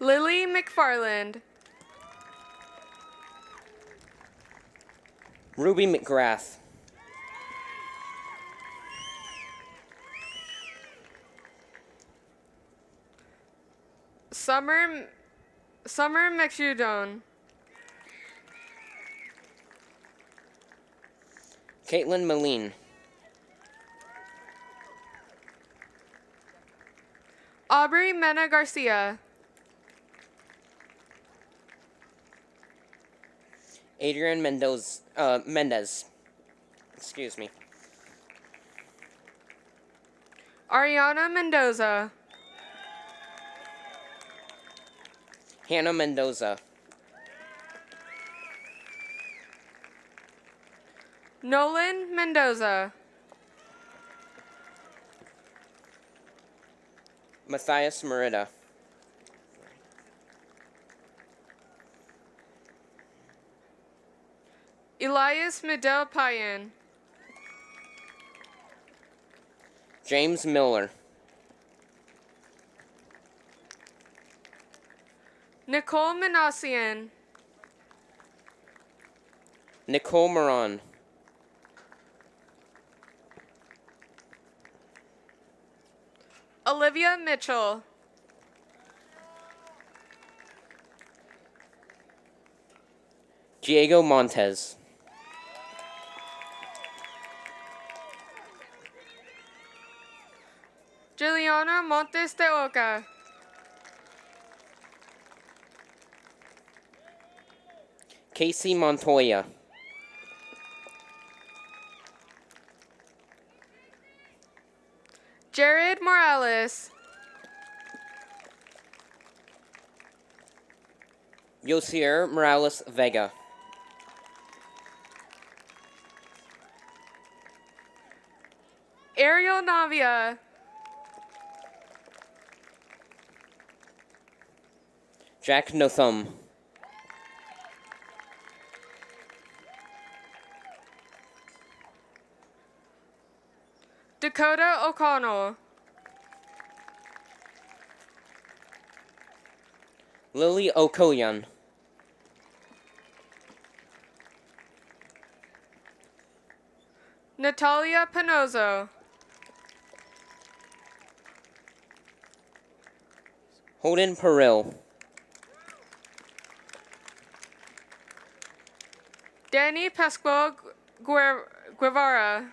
Lily McFarland. Ruby McGrath. Summer McShudon. Caitlin Moline. Aubrey Mena Garcia. Adrian Mendez. Excuse me. Ariana Mendoza. Hannah Mendoza. Nolan Mendoza. Matthias Merida. Elias Medel Payan. James Miller. Nicole Manassian. Nicole Moran. Olivia Mitchell. Diego Montez. Juliana Montes de Oca. Casey Montoya. Jared Morales. Yosier Morales Vega. Ariel Navia. Jack Nothum. Dakota O'Connell. Lily Okoyan. Natalia Pinozo. Holden Peril. Danny Pascual Guevara.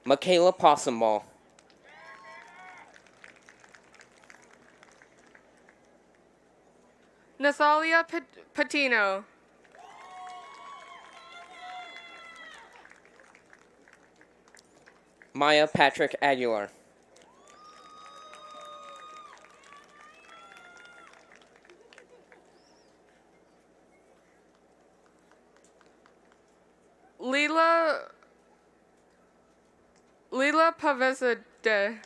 Michaela Possenball. Nathalia Patino. Maya Patrick Aguilar. Lila Pavesade.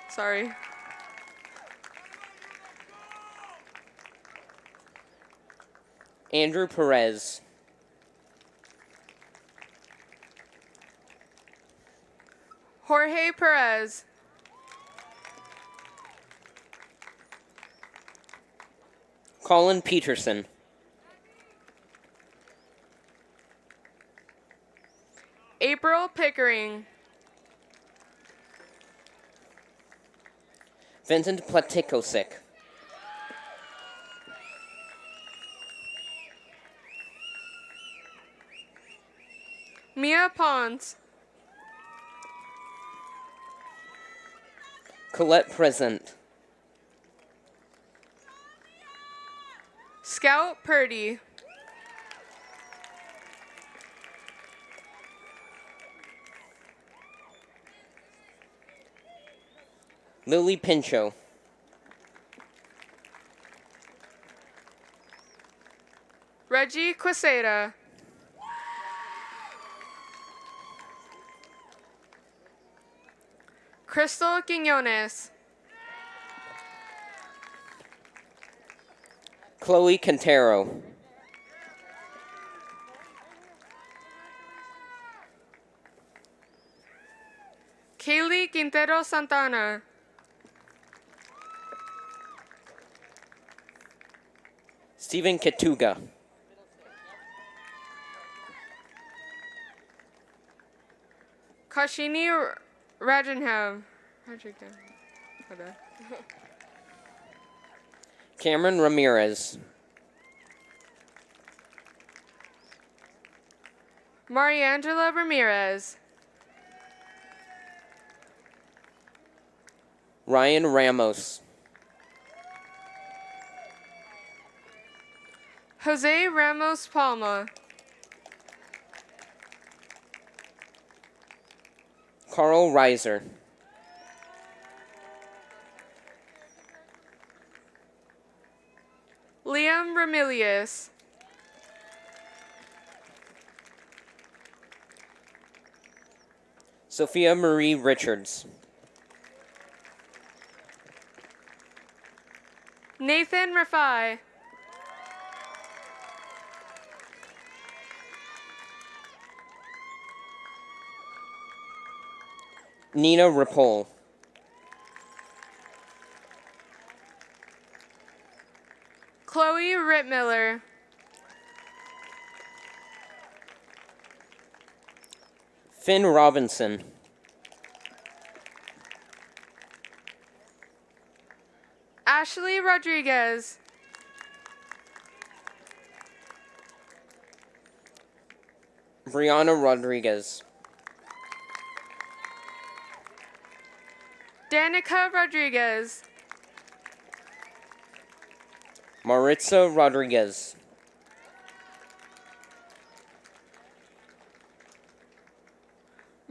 Sorry. Andrew Perez. Jorge Perez. Colin Peterson. April Pickering. Vincent Platikosik. Mia Pons. Colette Present. Scout Purdy. Lily Pinchot. Reggie Quesada. Crystal Quinones. Chloe Quintero. Kaylee Quintero Santana. Stephen Katuga. Kashini Rajanham. Cameron Ramirez. Mariangela Ramirez. Ryan Ramos. Jose Ramos Palma. Carl Reiser. Liam Ramilius. Sophia Marie Richards. Nathan Rafai. Nina Rapol. Chloe Rittmiller. Finn Robinson. Ashley Rodriguez. Brianna Rodriguez. Danica Rodriguez. Maritza Rodriguez.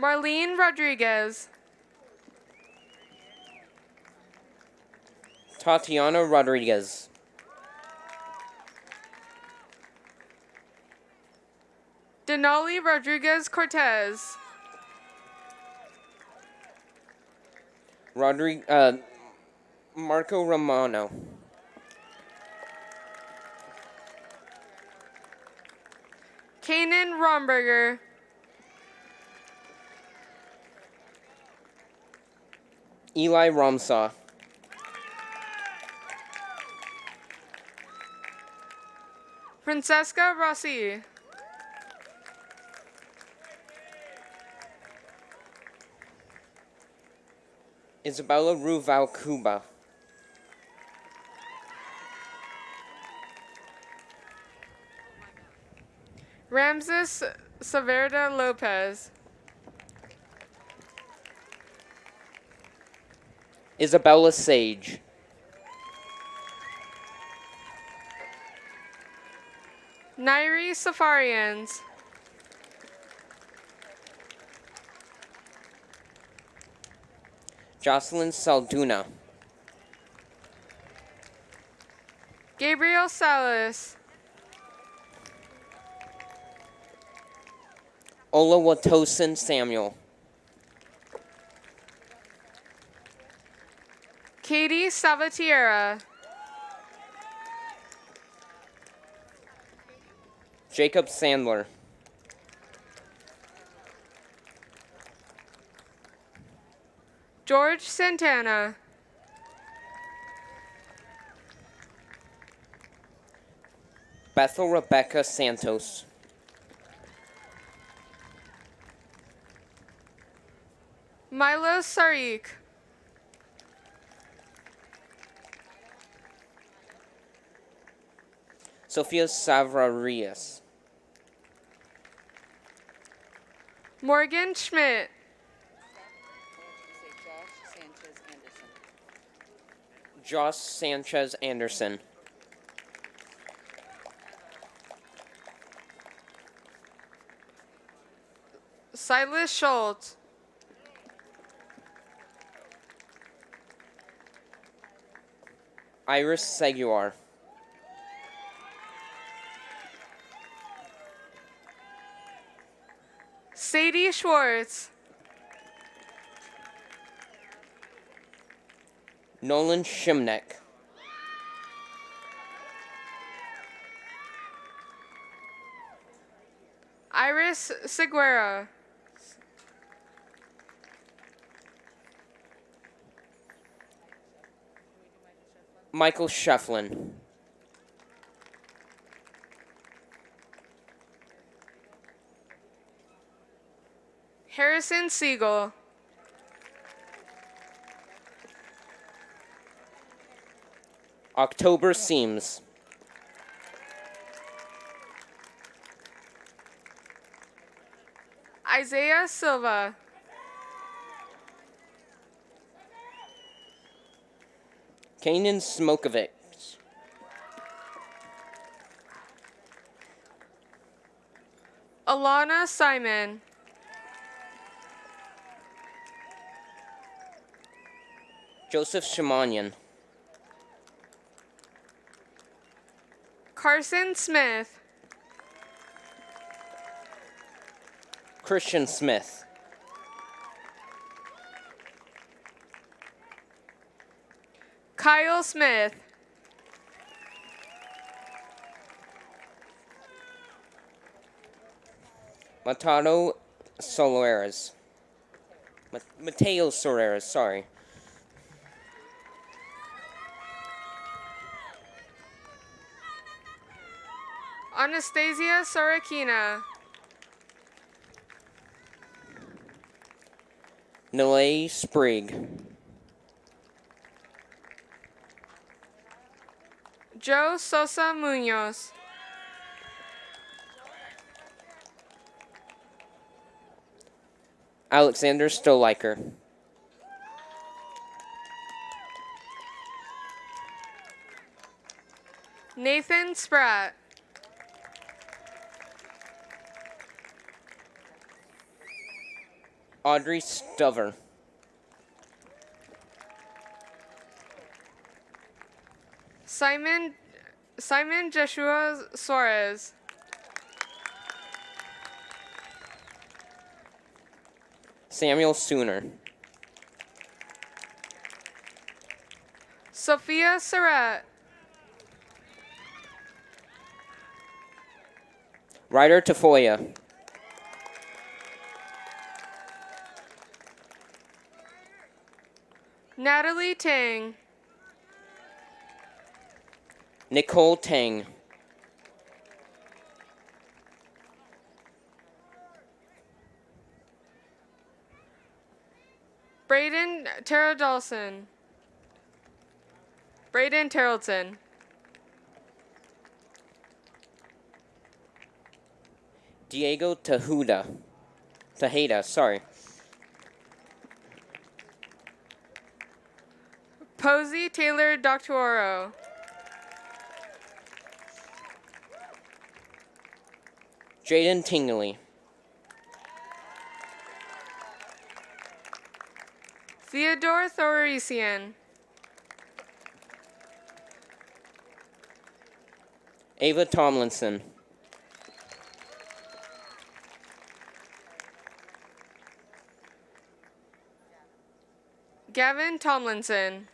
Marlene Rodriguez. Tatiana Rodriguez. Denali Rodriguez Cortez. Marco Romano. Kanan Romberger. Eli Ramsaw. Francesca Rossi. Isabella Ruval Cuba. Ramses Saverda Lopez. Isabella Sage. Nairi Safarians. Jocelyn Salduna. Gabriel Salas. Olawatosin Samuel. Katie Salvatierra. Jacob Sandler. George Santana. Bethel Rebecca Santos. Milo Sarik. Sofia Savrarias. Morgan Schmidt. Josh Sanchez Anderson. Silas Schultz. Iris Seguar. Sadie Schwartz. Nolan Shimnek. Iris Seguera. Michael Shefflin. Harrison Siegel. October Seams. Isaiah Silva. Kanan Smokovic. Alana Simon. Joseph Shimanian. Carson Smith. Christian Smith. Kyle Smith. Matado Solares. Mateo Solares, sorry. Anastasia Sorokina. Nalay Sprigg. Joe Sosa Munoz. Alexander Stoliker. Nathan Spratt. Audrey Stover. Simon Joshua Suarez. Samuel Sooner. Sophia Surratt. Ryder Tafoya. Natalie Tang. Nicole Tang. Braden Terrell-Dawson. Braden Terrellton. Diego Tejeda, sorry. Posey Taylor Doctorow. Jaden Tingley. Theodore Thoresian. Ava Tomlinson. Gavin Tomlinson.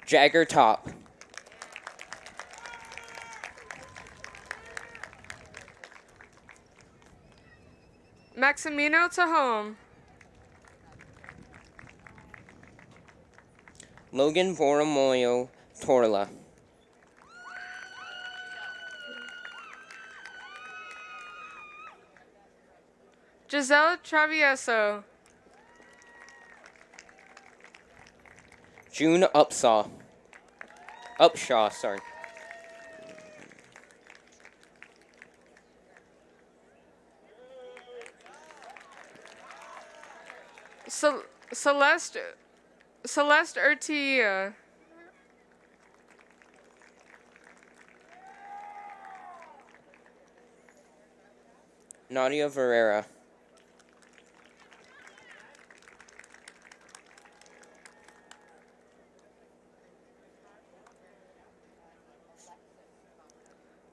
Jagger Top. Maximino Tahome. Logan Boromoyo Torla. Giselle Travieso. June Upshaw, sorry. Celeste Urtia. Nadia Verrera.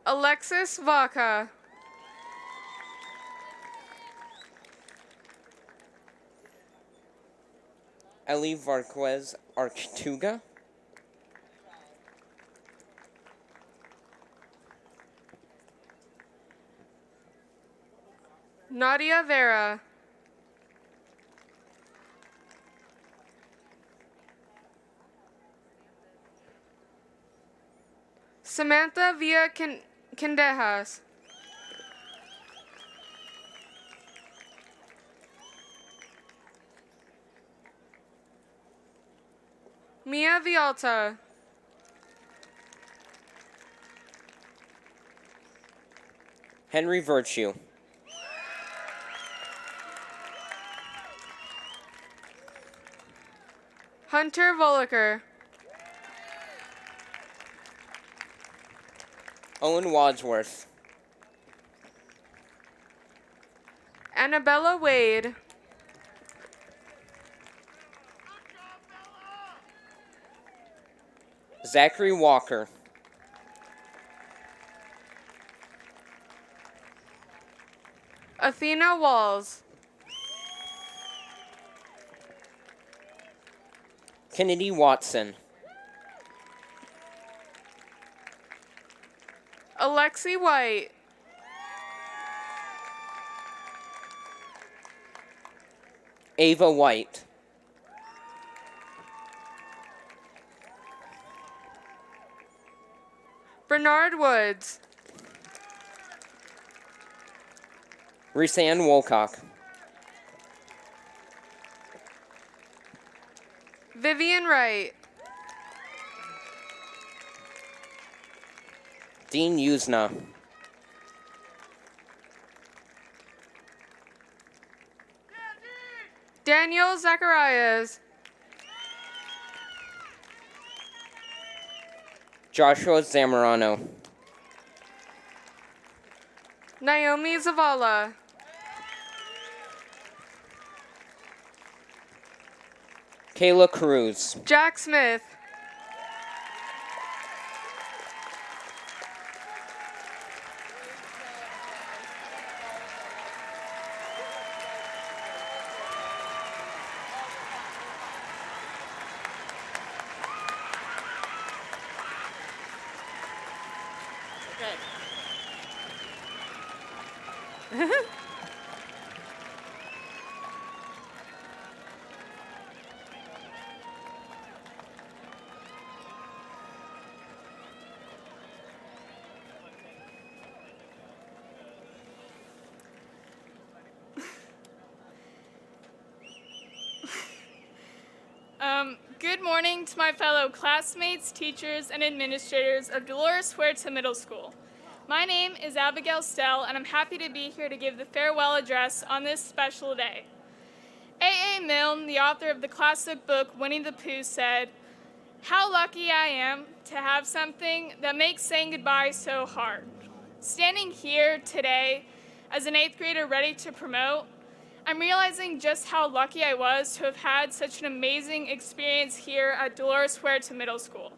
Alexis Vaca. Ellie Varquez Archtuga. Nadia Vera. Samantha Villa Candejas. Mia Vialta. Henry Virtue. Hunter Voliker. Owen Wadsworth. Annabella Wade. Zachary Walker. Athena Walls. Kennedy Watson. Alexi White. Ava White. Bernard Woods. Resanne Wolcock. Vivian Wright. Dean Usna. Daniel Zacharias. Joshua Zamorano. Naomi Zavala. Kayla Cruz. Jack Smith. Good morning to my fellow classmates, teachers, and administrators of Dolores Huerta Middle School. My name is Abigail Stell, and I'm happy to be here to give the farewell address on this special day. A.A. Milne, the author of the classic book Winnie the Pooh, said, "How lucky I am to have something that makes saying goodbye so hard." Standing here today as an 8th grader ready to promote, I'm realizing just how lucky I was to have had such an amazing experience here at Dolores Huerta Middle School.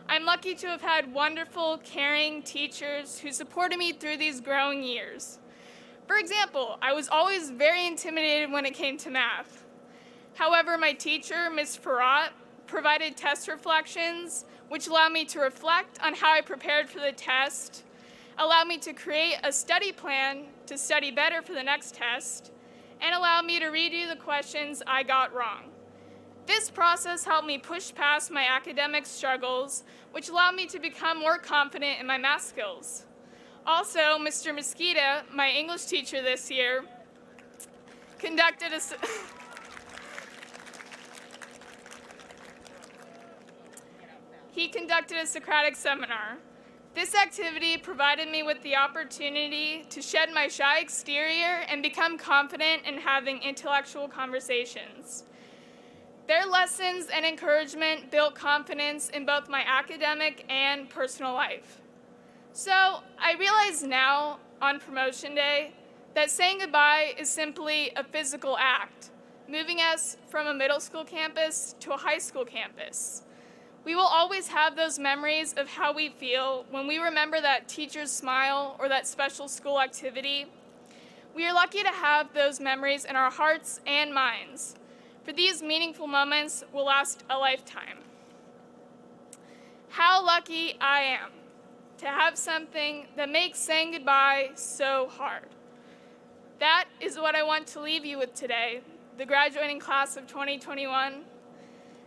I'm lucky to have had wonderful, caring teachers who supported me through these growing years. For example, I was always very intimidated when it came to math. However, my teacher, Ms. Farrat, provided test reflections, which allowed me to reflect on how I prepared for the test, allowed me to create a study plan to study better for the next test, and allowed me to redo the questions I got wrong. This process helped me push past my academic struggles, which allowed me to become more confident in my math skills. Also, Mr. Mosquita, my English teacher this year, conducted a Socratic seminar. This activity provided me with the opportunity to shed my shy exterior and become confident in having intellectual conversations. Their lessons and encouragement built confidence in both my academic and personal life. So I realize now, on promotion day, that saying goodbye is simply a physical act, moving us from a middle school campus to a high school campus. We will always have those memories of how we feel when we remember that teacher's smile or that special school activity. We are lucky to have those memories in our hearts and minds, for these meaningful moments will last a lifetime. How lucky I am to have something that makes saying goodbye so hard. That is what I want to leave you with today, the graduating class of 2021.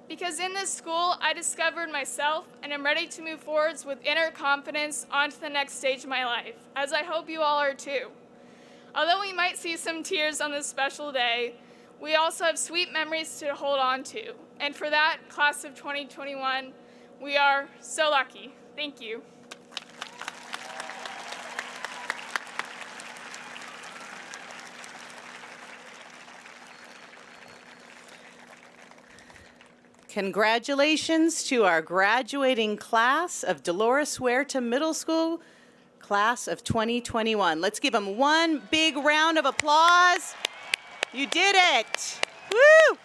Because in this school, I discovered myself and am ready to move forwards with inner confidence onto the next stage of my life, as I hope you all are too. Although we might see some tears on this special day, we also have sweet memories to hold on to. And for that, class of 2021, we are so lucky. Thank you. Congratulations to our graduating class of Dolores Huerta Middle School, class of 2021. Let's give them one big round of applause. You did it. Woo!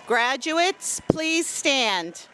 Graduates, please stand.